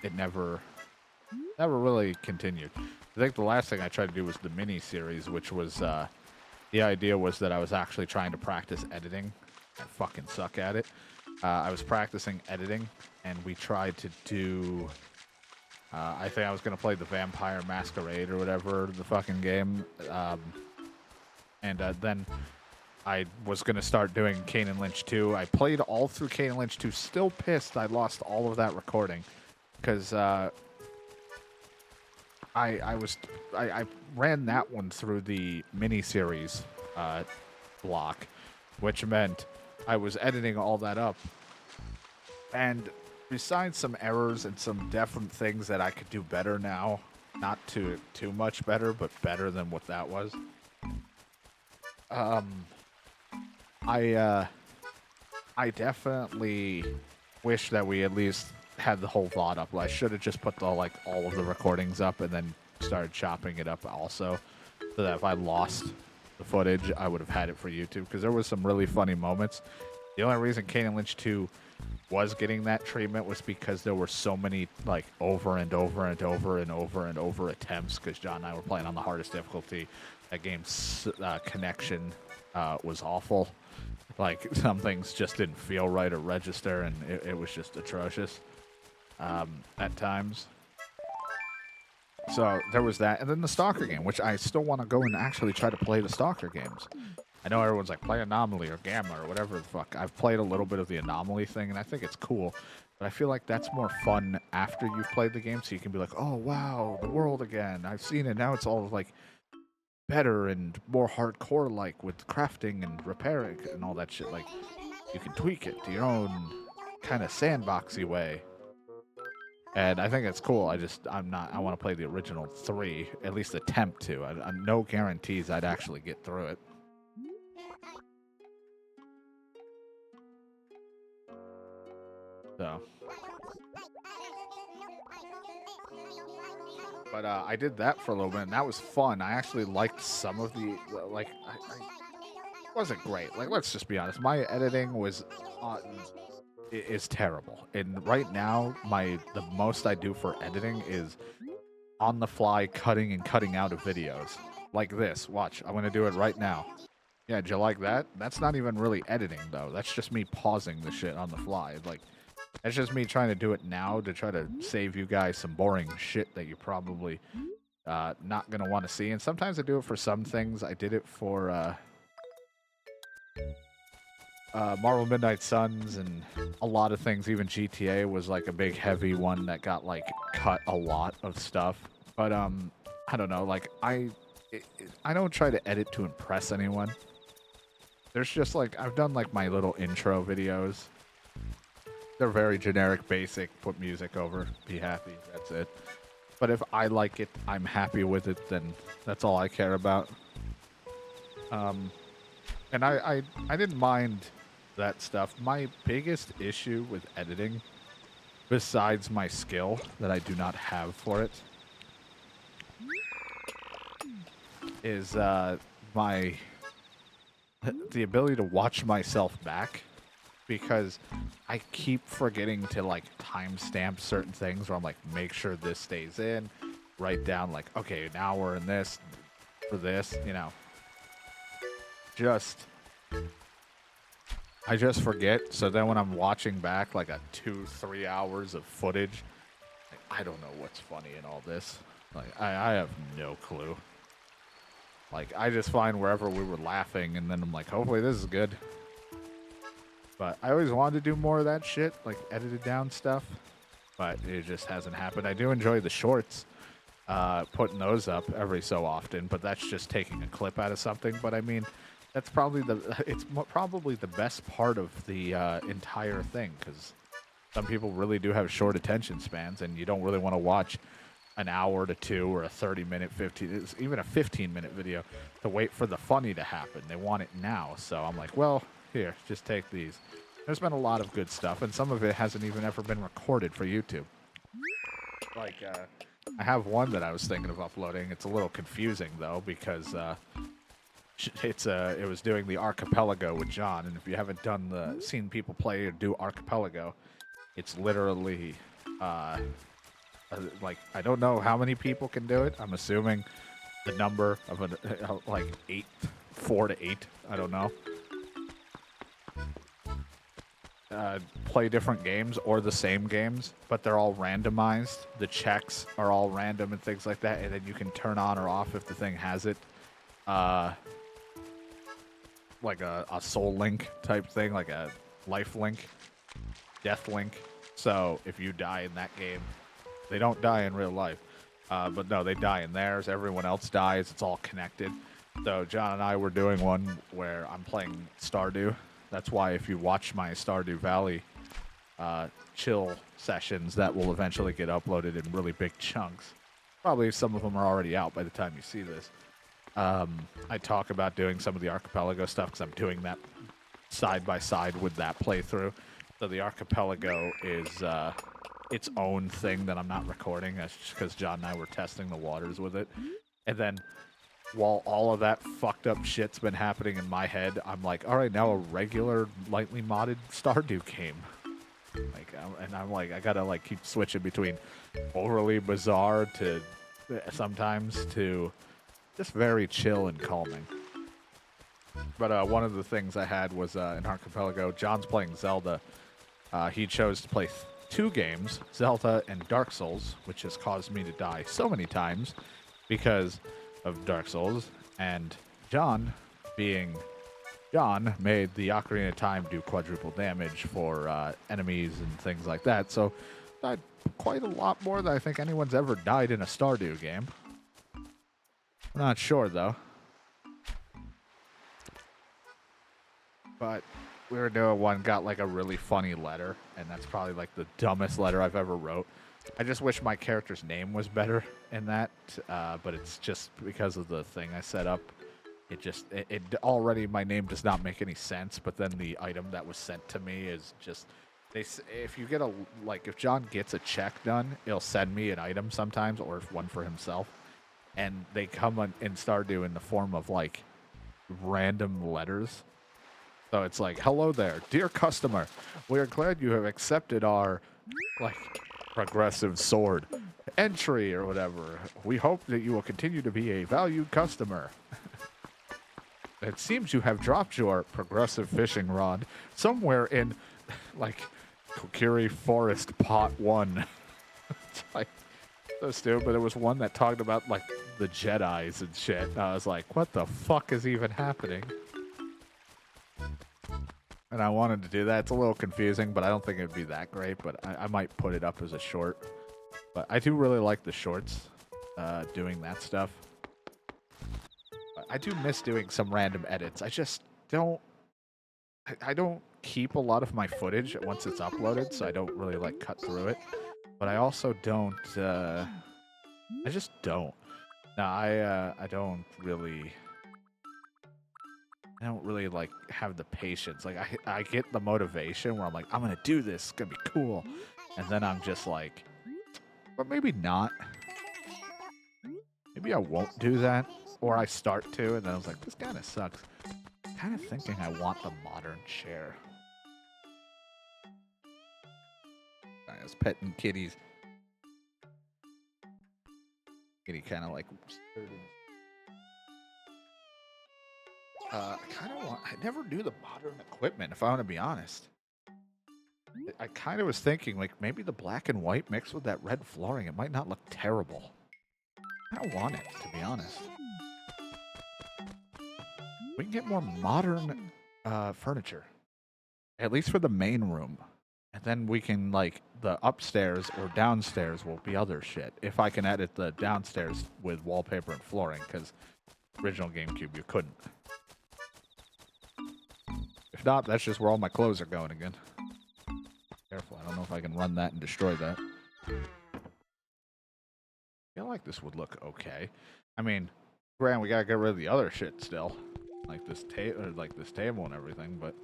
it never really continued. I think the last thing I tried to do was the mini series, which was the idea was that I was actually trying to practice editing. I fucking suck at it. I was practicing editing, and we tried to do. I think I was gonna play the Vampire Masquerade or whatever the fucking game, and then I was gonna start doing Kane and Lynch 2. I played all through Kane and Lynch 2. Still pissed I lost all of that recording, because. I ran that one through the miniseries block, which meant I was editing all that up. And besides some errors and some different things that I could do better now, not too much better, but better than what that was. I definitely wish that we at least had the whole VOD up. I should have just put all of the recordings up and then started chopping it up also, so that if I lost the footage, I would have had it for YouTube because there was some really funny moments. The only reason Kane and Lynch 2 was getting that treatment was because there were so many like over and over and over and over and over attempts because John and I were playing on the hardest difficulty. That game's connection was awful. Like some things just didn't feel right or register, and it was just atrocious at times. So there was that, and then the Stalker game, which I still want to go and actually try to play the Stalker games. I know everyone's like, play Anomaly or Gamma or whatever the fuck. I've played a little bit of the Anomaly thing, and I think it's cool. But I feel like that's more fun after you've played the game, so you can be like, oh, wow, the world again. I've seen it. Now it's all, like, better and more hardcore-like with crafting and repairing and all that shit. Like, you can tweak it to your own kind of sandboxy way. And I think it's cool. I want to play the original 3, at least attempt to. I'm no guarantees I'd actually get through it. So. But I did that for a little bit, and that was fun. I actually liked some of the, like, it wasn't great. Like, let's just be honest. My editing was is terrible. And right now, the most I do for editing is on the fly cutting and cutting out of videos. Like this. Watch. I'm going to do it right now. Yeah, do you like that? That's not even really editing, though. That's just me pausing the shit on the fly. Like, that's just me trying to do it now to try to save you guys some boring shit that you're probably not going to want to see. And sometimes I do it for some things. I did it for Marvel Midnight Suns and a lot of things. Even GTA was like a big heavy one that got like cut a lot of stuff. But I don't know. Like I don't try to edit to impress anyone. There's just like I've done like my little intro videos. They're very generic, basic. Put music over, be happy. That's it. But if I like it, I'm happy with it. Then that's all I care about. And I didn't mind that stuff. My biggest issue with editing, besides my skill that I do not have for it, is the ability to watch myself back, because I keep forgetting to like timestamp certain things, where I'm like, make sure this stays in, write down like, okay, now we're in this for this, you know. I just forget. So then when I'm watching back like a 2-3 hours of footage, like, I don't know what's funny in all this. Like I have no clue. Like I just find wherever we were laughing, and then I'm like, hopefully this is good. But I always wanted to do more of that shit, like edited down stuff, but it just hasn't happened. I do enjoy the shorts, putting those up every so often, but that's just taking a clip out of something. But I mean, that's probably probably the best part of the entire thing, because some people really do have short attention spans, and you don't really want to watch an hour to 2 or a 30-minute, 15, even a 15-minute video to wait for the funny to happen. They want it now. So I'm like, well, here, just take these. There's been a lot of good stuff, and some of it hasn't even ever been recorded for YouTube. Like, I have one that I was thinking of uploading. It's a little confusing, though, because it was doing the archipelago with John, and if you haven't seen people play or do archipelago, it's literally like, I don't know how many people can do it. I'm assuming the number of like 4 to 8. I don't know. Play different games or the same games, but they're all randomized. The checks are all random and things like that, and then you can turn on or off if the thing has it. Like a soul link type thing, like a life link, death link. So if you die in that game, they don't die in real life. But no, they die in theirs. Everyone else dies. It's all connected. So John and I were doing one where I'm playing Stardew. That's why if you watch my Stardew Valley chill sessions, that will eventually get uploaded in really big chunks. Probably some of them are already out by the time you see this. I talk about doing some of the archipelago stuff because I'm doing that side by side with that playthrough. So the archipelago is its own thing that I'm not recording. That's just because John and I were testing the waters with it. And then while all of that fucked up shit's been happening in my head, I'm like, all right, now a regular, lightly modded Stardew game. Like, and I'm like, I gotta like keep switching between overly bizarre to sometimes to just very chill and calming. But one of the things I had was in Archipelago, John's playing Zelda. He chose to play two games, Zelda and Dark Souls, which has caused me to die so many times because of Dark Souls. And John, being John, made the Ocarina of Time do quadruple damage for enemies and things like that. So died quite a lot more than I think anyone's ever died in a Stardew game. I'm not sure, though. But we were doing one, got like a really funny letter, and that's probably like the dumbest letter I've ever wrote. I just wish my character's name was better in that, but it's just because of the thing I set up. It already, my name does not make any sense, but then the item that was sent to me is just, if you get if John gets a check done, it'll send me an item sometimes, or one for himself, and they come in Stardew in the form of like random letters. So it's like, hello there, dear customer. We are glad you have accepted our, like, progressive sword entry or whatever. We hope that you will continue to be a valued customer. It seems you have dropped your progressive fishing rod somewhere in, like, Kokiri Forest Pot 1. It's like, so stupid. There was one that talked about, like, the Jedis and shit. And I was like, what the fuck is even happening? And I wanted to do that. It's a little confusing, but I don't think it would be that great. But I might put it up as a short. But I do really like the shorts, doing that stuff. But I do miss doing some random edits. I just don't... I don't keep a lot of my footage once it's uploaded, so I don't really, like, cut through it. But I also don't... I just don't. No, I don't really like have the patience. Like I get the motivation where I'm like, I'm gonna do this, it's gonna be cool, and then I'm just like, but maybe not. Maybe I won't do that, or I start to, and then I was like, this kind of sucks. Kind of thinking I want the modern chair. I was petting kitties. Kitty kind of like. I kind of want. I never knew the modern equipment, if I want to be honest. I kind of was thinking, like, maybe the black and white mixed with that red flooring, it might not look terrible. I don't want it, to be honest. We can get more modern furniture. At least for the main room. And then we can, like, the upstairs or downstairs will be other shit. If I can edit the downstairs with wallpaper and flooring, because original GameCube, you couldn't. If not, that's just where all my clothes are going again. Careful, I don't know if I can run that and destroy that. I feel like this would look okay. I mean, granted, we gotta get rid of the other shit still, like this table and everything. But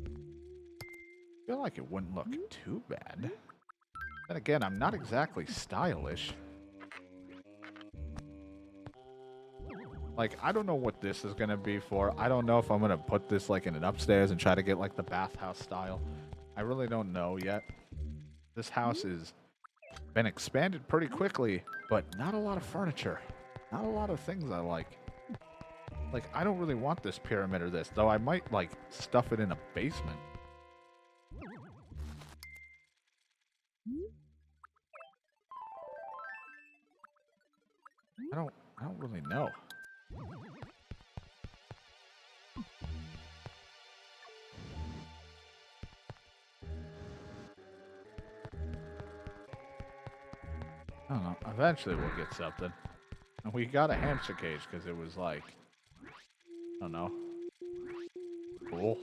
I feel like it wouldn't look too bad. Then again, I'm not exactly stylish. Like, I don't know what this is gonna be for. I don't know if I'm gonna put this like in an upstairs and try to get like the bathhouse style. I really don't know yet. This house has been expanded pretty quickly, but not a lot of furniture. Not a lot of things I like. Like, I don't really want this pyramid or this, though I might like stuff it in a basement. I don't really know. I don't know. Eventually we'll get something. And we got a hamster cage because it was like, I don't know, cool.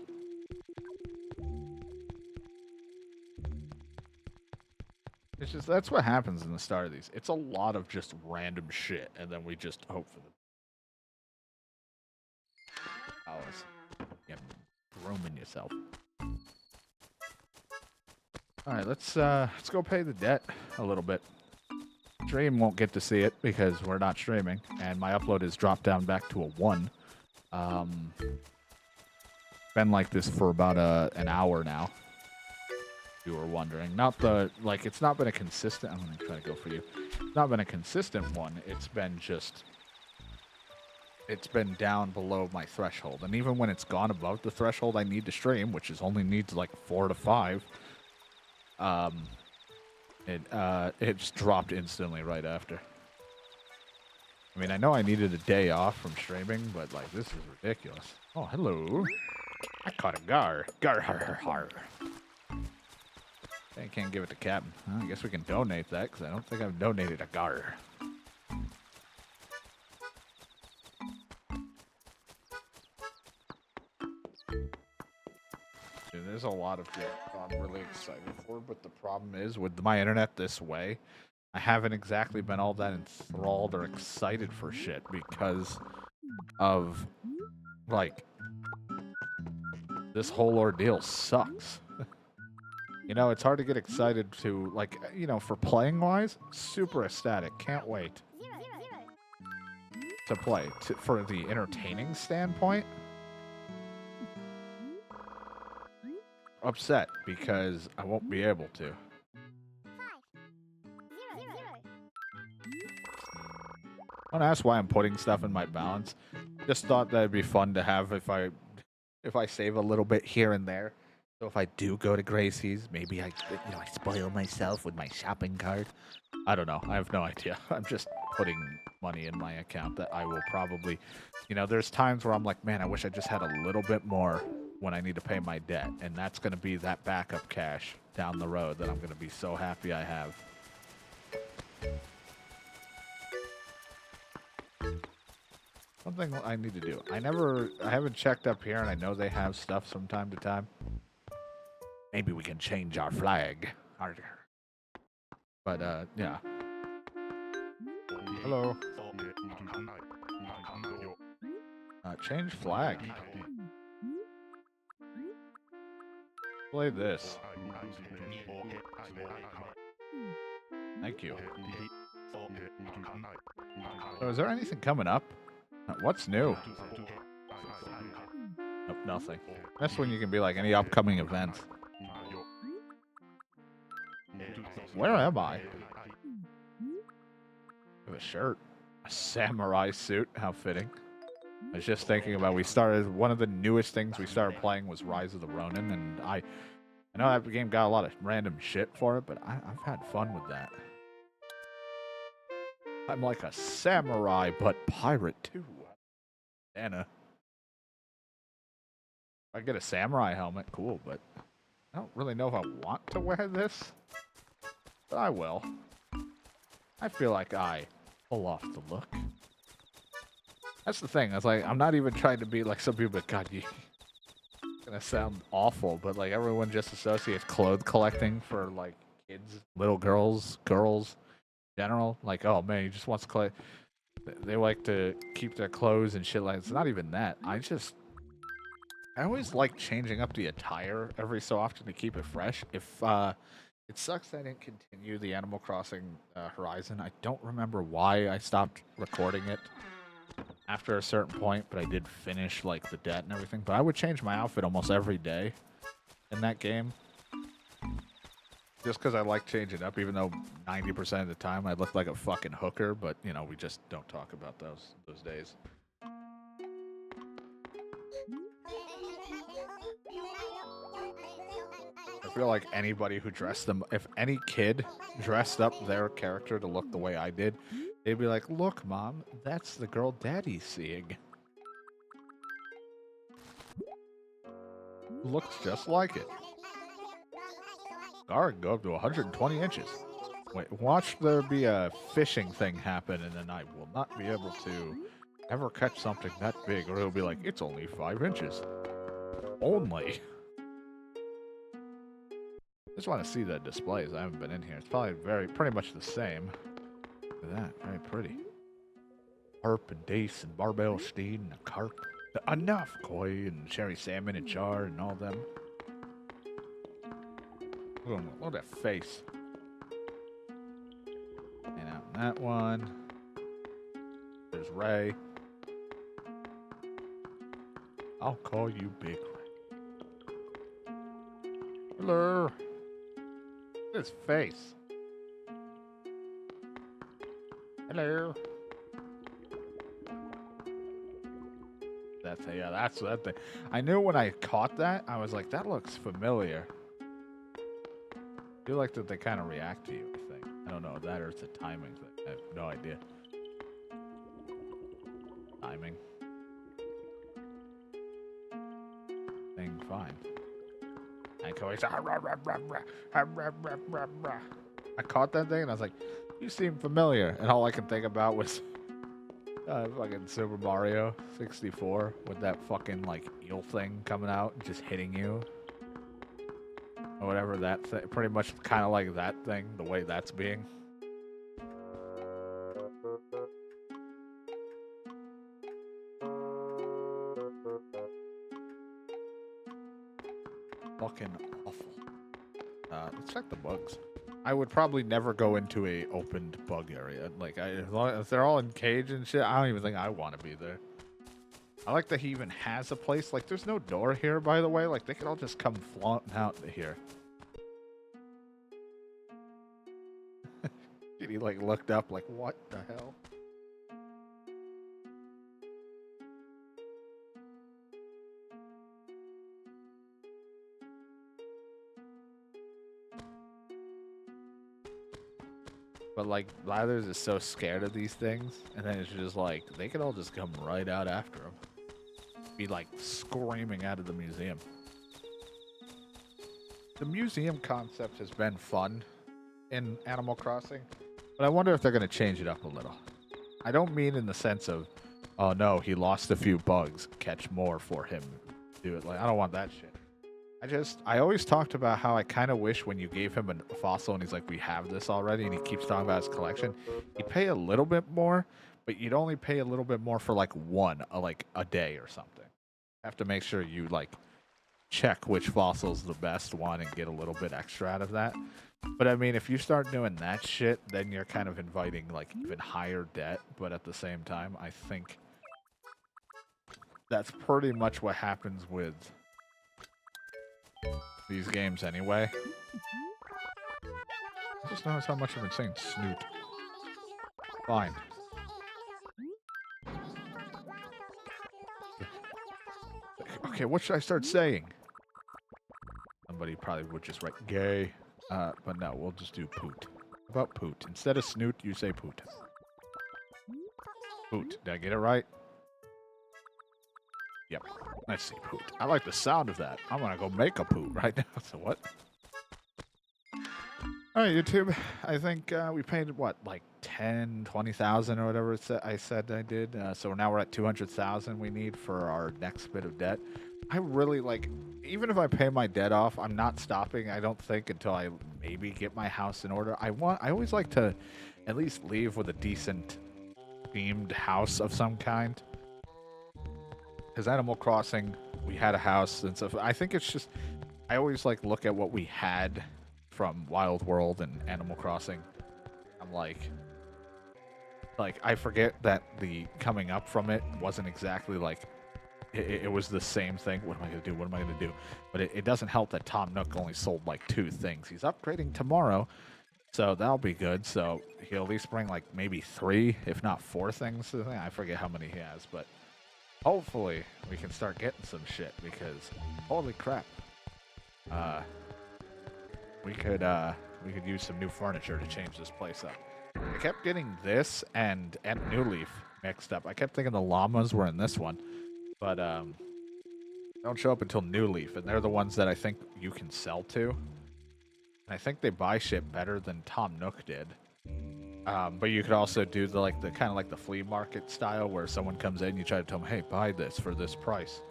It's just, that's what happens in the start of these. It's a lot of just random shit, and then we just hope for the powers. Yeah, grooming yourself. All right, let's go pay the debt a little bit. stream won't get to see it because we're not streaming, and my upload is dropped down back to a 1. Been like this for about an hour now. If you were wondering, not the like it's not been a consistent. I'm gonna try to go for you. It's not been a consistent one. It's been down below my threshold, and even when it's gone above the threshold I need to stream, which is only needs like 4 to 5. It's dropped instantly right after. I mean, I know I needed a day off from streaming, but like this is ridiculous. Oh, hello. I caught a gar. Gar har har har. I can't give it to Captain. Well, I guess we can donate that because I don't think I've donated a gar. Dude, there's a lot of shit I'm really excited for, but the problem is with my internet this way, I haven't exactly been all that enthralled or excited for shit because of, like, this whole ordeal sucks. You know, it's hard to get excited to, like, you know, for playing-wise, super ecstatic. Can't wait to play. For the entertaining standpoint, upset because I won't be able to. Don't ask why I'm putting stuff in my balance. Just thought that'd be fun to have if I save a little bit here and there. So if I do go to Gracie's, maybe I spoil myself with my shopping cart. I don't know. I have no idea. I'm just putting money in my account that I will probably, you know, there's times where I'm like, man, I wish I just had a little bit more when I need to pay my debt. And that's going to be that backup cash down the road that I'm going to be so happy I have. Something I need to do. I haven't checked up here, and I know they have stuff from time to time. Maybe we can change our flag. But, yeah. Hello. Change flag. Play this. Thank you. So is there anything coming up? What's new? Nope, nothing. That's when you can be like, any upcoming events. Where am I? I have a shirt. A samurai suit. How fitting. I was just thinking about, one of the newest things we started playing was Rise of the Ronin, and I know that game got a lot of random shit for it, but I've had fun with that. I'm like a samurai, but pirate too. Anna. If I get a samurai helmet, cool, but I don't really know if I want to wear this. But I will. I feel like I pull off the look. That's the thing. I was like, I'm not even trying to be like some people, but God, it's gonna sound awful, but like everyone just associates clothes collecting for like kids, little girls, general. Like, oh man, he just wants to collect. They like to keep their clothes and shit like. It's not even that. I always like changing up the attire every so often to keep it fresh. It sucks that I didn't continue the Animal Crossing Horizon. I don't remember why I stopped recording it after a certain point, but I did finish like the debt and everything. But I would change my outfit almost every day in that game. Just because I like changing up, even though 90% of the time I look like a fucking hooker, but, you know, we just don't talk about those days. I feel like anybody who dressed them, if any kid dressed up their character to look the way I did, they'd be like, look, Mom, that's the girl Daddy's seeing. Looks just like it. Gar can go up to 120 inches. Wait, watch there be a fishing thing happen, and then I will not be able to ever catch something that big, or it'll be like, it's only 5 inches. Only. I just want to see the displays. I haven't been in here. It's probably pretty much the same. Look at that. Very pretty. Harp and dace and barbell steed and a carp. Enough! Koi and cherry salmon and char and all them. Look at that face. You know, that one. There's Ray. I'll call you Big Ray. Hello. His face. Hello. That's that thing. I knew when I caught that, I was like, that looks familiar. I feel like that they kind of react to you, I think. I don't know, that or it's a timing thing. I have no idea. Timing. Thing fine. And Cody's I caught that thing and I was like, you seem familiar. And all I can think about was fucking Super Mario 64 with that fucking like eel thing coming out and just hitting you. Or whatever that thing, pretty much kind of like that thing, the way that's being. Fucking awful. Let's check the bugs. I would probably never go into a opened bug area. Like, as long as they're all in cage and shit, I don't even think I want to be there. I like that he even has a place. Like, there's no door here, by the way. Like, they could all just come flaunting out here. He like looked up like, what the hell? But like Blathers is so scared of these things, and then it's just like they could all just come right out after him. Be like screaming out of the museum. The museum concept has been fun in Animal Crossing, but I wonder if they're going to change it up a little. I don't mean in the sense of, oh no, he lost a few bugs, catch more for him. Do it like I don't want that shit. I always talked about how I kind of wish when you gave him a fossil and he's like, we have this already, and he keeps talking about his collection, he'd pay a little bit more, but you'd only pay a little bit more for like like a day or something. You have to make sure you like check which fossil's the best one and get a little bit extra out of that. But I mean, if you start doing that shit, then you're kind of inviting like even higher debt, but at the same time, I think that's pretty much what happens with these games anyway. Just notice how much of an insane snoot. Fine. Okay, what should I start saying? Somebody probably would just write gay. But no, we'll just do poot. How about poot? Instead of snoot, you say poot. Poot. Did I get it right? Yep. Let's see, poot. I like the sound of that. I'm gonna go make a poot right now. So what? Alright, YouTube. I think we paid, what, like 10, 20,000 or whatever I said I did. So now we're at 200,000 we need for our next bit of debt. I really like, even if I pay my debt off, I'm not stopping, I don't think, until I maybe get my house in order. I always like to at least leave with a decent themed house of some kind. Because Animal Crossing, we had a house and stuff. I think it's just, I always like look at what we had from Wild World and Animal Crossing. I'm like I forget that the coming up from it wasn't exactly like, it was the same thing. What am I going to do? What am I going to do? But it doesn't help that Tom Nook only sold like 2 things. He's upgrading tomorrow, so that'll be good. So he'll at least bring like maybe 3, if not 4 things. I forget how many he has, but hopefully we can start getting some shit because holy crap. We could use some new furniture to change this place up. I kept getting this and New Leaf mixed up. I kept thinking the llamas were in this one, but don't show up until New Leaf, and they're the ones that I think you can sell to. And I think they buy shit better than Tom Nook did. But you could also do the kind of like the flea market style where someone comes in, you try to tell them, hey, buy this for this price.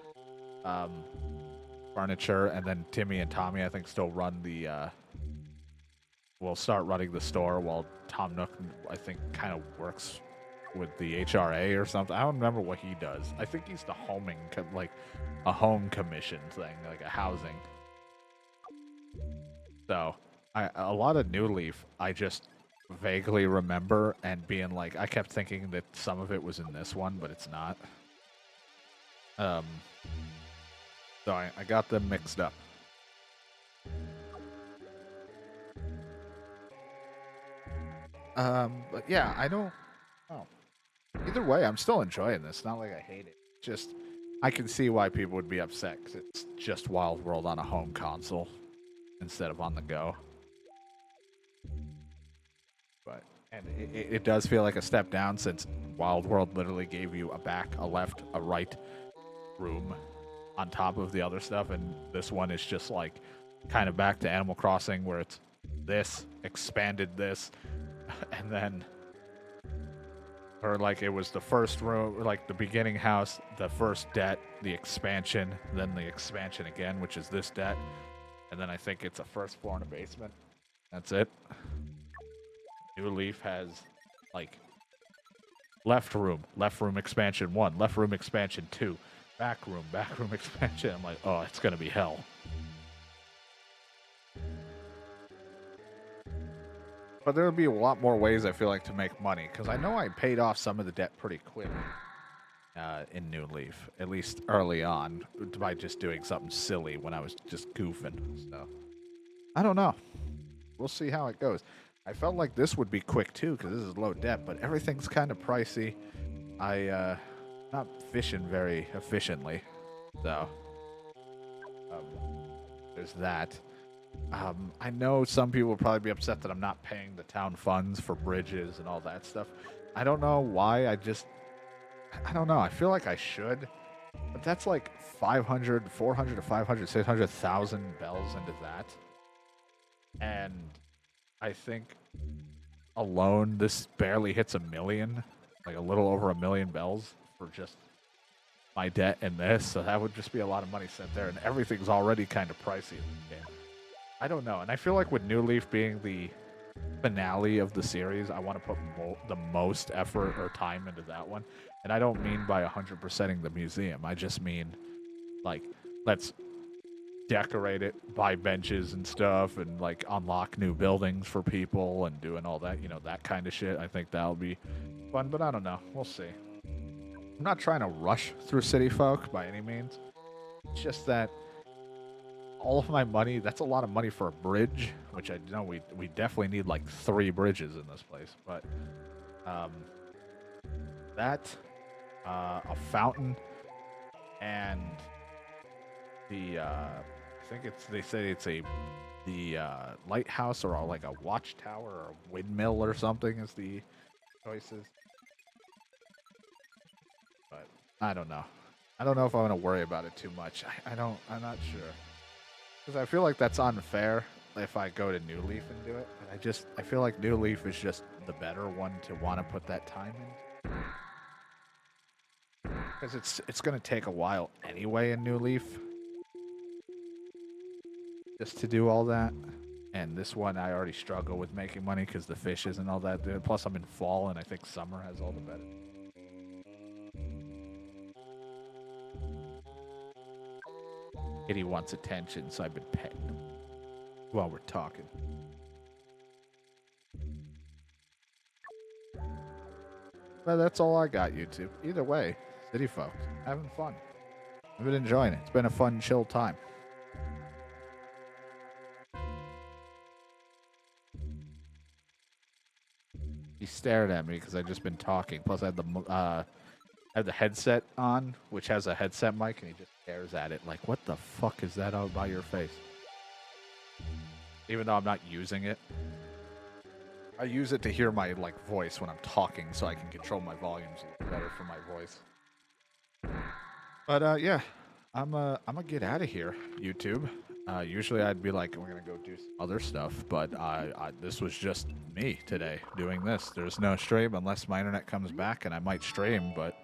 Furniture, and then Timmy and Tommy, I think, still run the will start running the store while Tom Nook, I think, kind of works with the HRA or something. I don't remember what he does. I think he's the homing, like a home commission thing, like a housing. So, a lot of New Leaf, I just vaguely remember and being like, I kept thinking that some of it was in this one, but it's not. So I got them mixed up. But yeah, I don't. Oh, either way, I'm still enjoying this. Not like I hate it. Just I can see why people would be upset because it's just Wild World on a home console instead of on the go. But and it does feel like a step down since Wild World literally gave you a back, a left, a right room on top of the other stuff, and this one is just like kind of back to Animal Crossing where it's this expanded this, and then or like it was the first room, like the beginning house, the first debt, the expansion, then the expansion again, which is this debt, and then I think it's a first floor and a basement. That's it. New Leaf has like left room expansion 1, left room expansion 2, back room expansion. I'm like, oh, it's gonna be hell. But there'll be a lot more ways I feel like to make money because I know I paid off some of the debt pretty quick in New Leaf, at least early on, by just doing something silly when I was just goofing. So I don't know. We'll see how it goes. I felt like this would be quick too because this is low debt, but everything's kind of pricey. Not fishing very efficiently, so there's that. I know some people will probably be upset that I'm not paying the town funds for bridges and all that stuff. I don't know why. I don't know. I feel like I should, but that's like 500, 400 to 500, 600,000 bells into that. And I think alone, this barely hits a million, like a little over a million bells for just my debt and this. So that would just be a lot of money sent there, and everything's already kind of pricey in this game. I don't know, and I feel like with New Leaf being the finale of the series, I want to put the most effort or time into that one. And I don't mean by 100%ing the museum. I just mean, like, let's decorate it, buy benches and stuff, and, like, unlock new buildings for people and doing all that, that kind of shit. I think that'll be fun, but I don't know. We'll see. I'm not trying to rush through City Folk by any means. It's just that all of my money, that's a lot of money for a bridge, which I know we definitely need like 3 bridges in this place. But that, a fountain, and the I think they say it's the lighthouse or like a watchtower or a windmill or something is the choices. But I don't know. I don't know if I want to worry about it too much. I'm not sure. Because I feel like that's unfair if I go to New Leaf and do it. But I feel like New Leaf is just the better one to want to put that time in. Because it's going to take a while anyway in New Leaf. Just to do all that. And this one I already struggle with making money because the fishes and all that. Plus I'm in fall and I think summer has all the better. Kitty wants attention, so I've been petting him while we're talking. But that's all I got, YouTube. Either way, City Folk, having fun. I've been enjoying it. It's been a fun, chill time. He stared at me because I've just been talking. Plus, I had the headset on, which has a headset mic, and he just stares at it like, what the fuck is that out by your face? Even though I'm not using it. I use it to hear my voice when I'm talking so I can control my volumes a little better for my voice. But yeah, I'm gonna get out of here, YouTube. Usually I'd be like, we're gonna go do some other stuff, but this was just me today doing this. There's no stream unless my internet comes back, and I might stream, but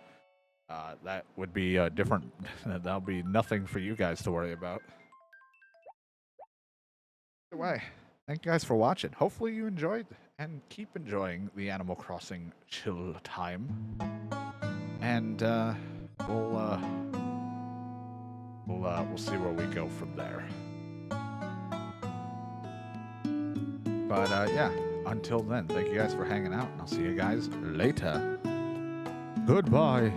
that would be different. That'll be nothing for you guys to worry about. Either way, thank you guys for watching. Hopefully you enjoyed and keep enjoying the Animal Crossing chill time. And we'll see where we go from there. But yeah, until then, thank you guys for hanging out, and I'll see you guys later. Goodbye.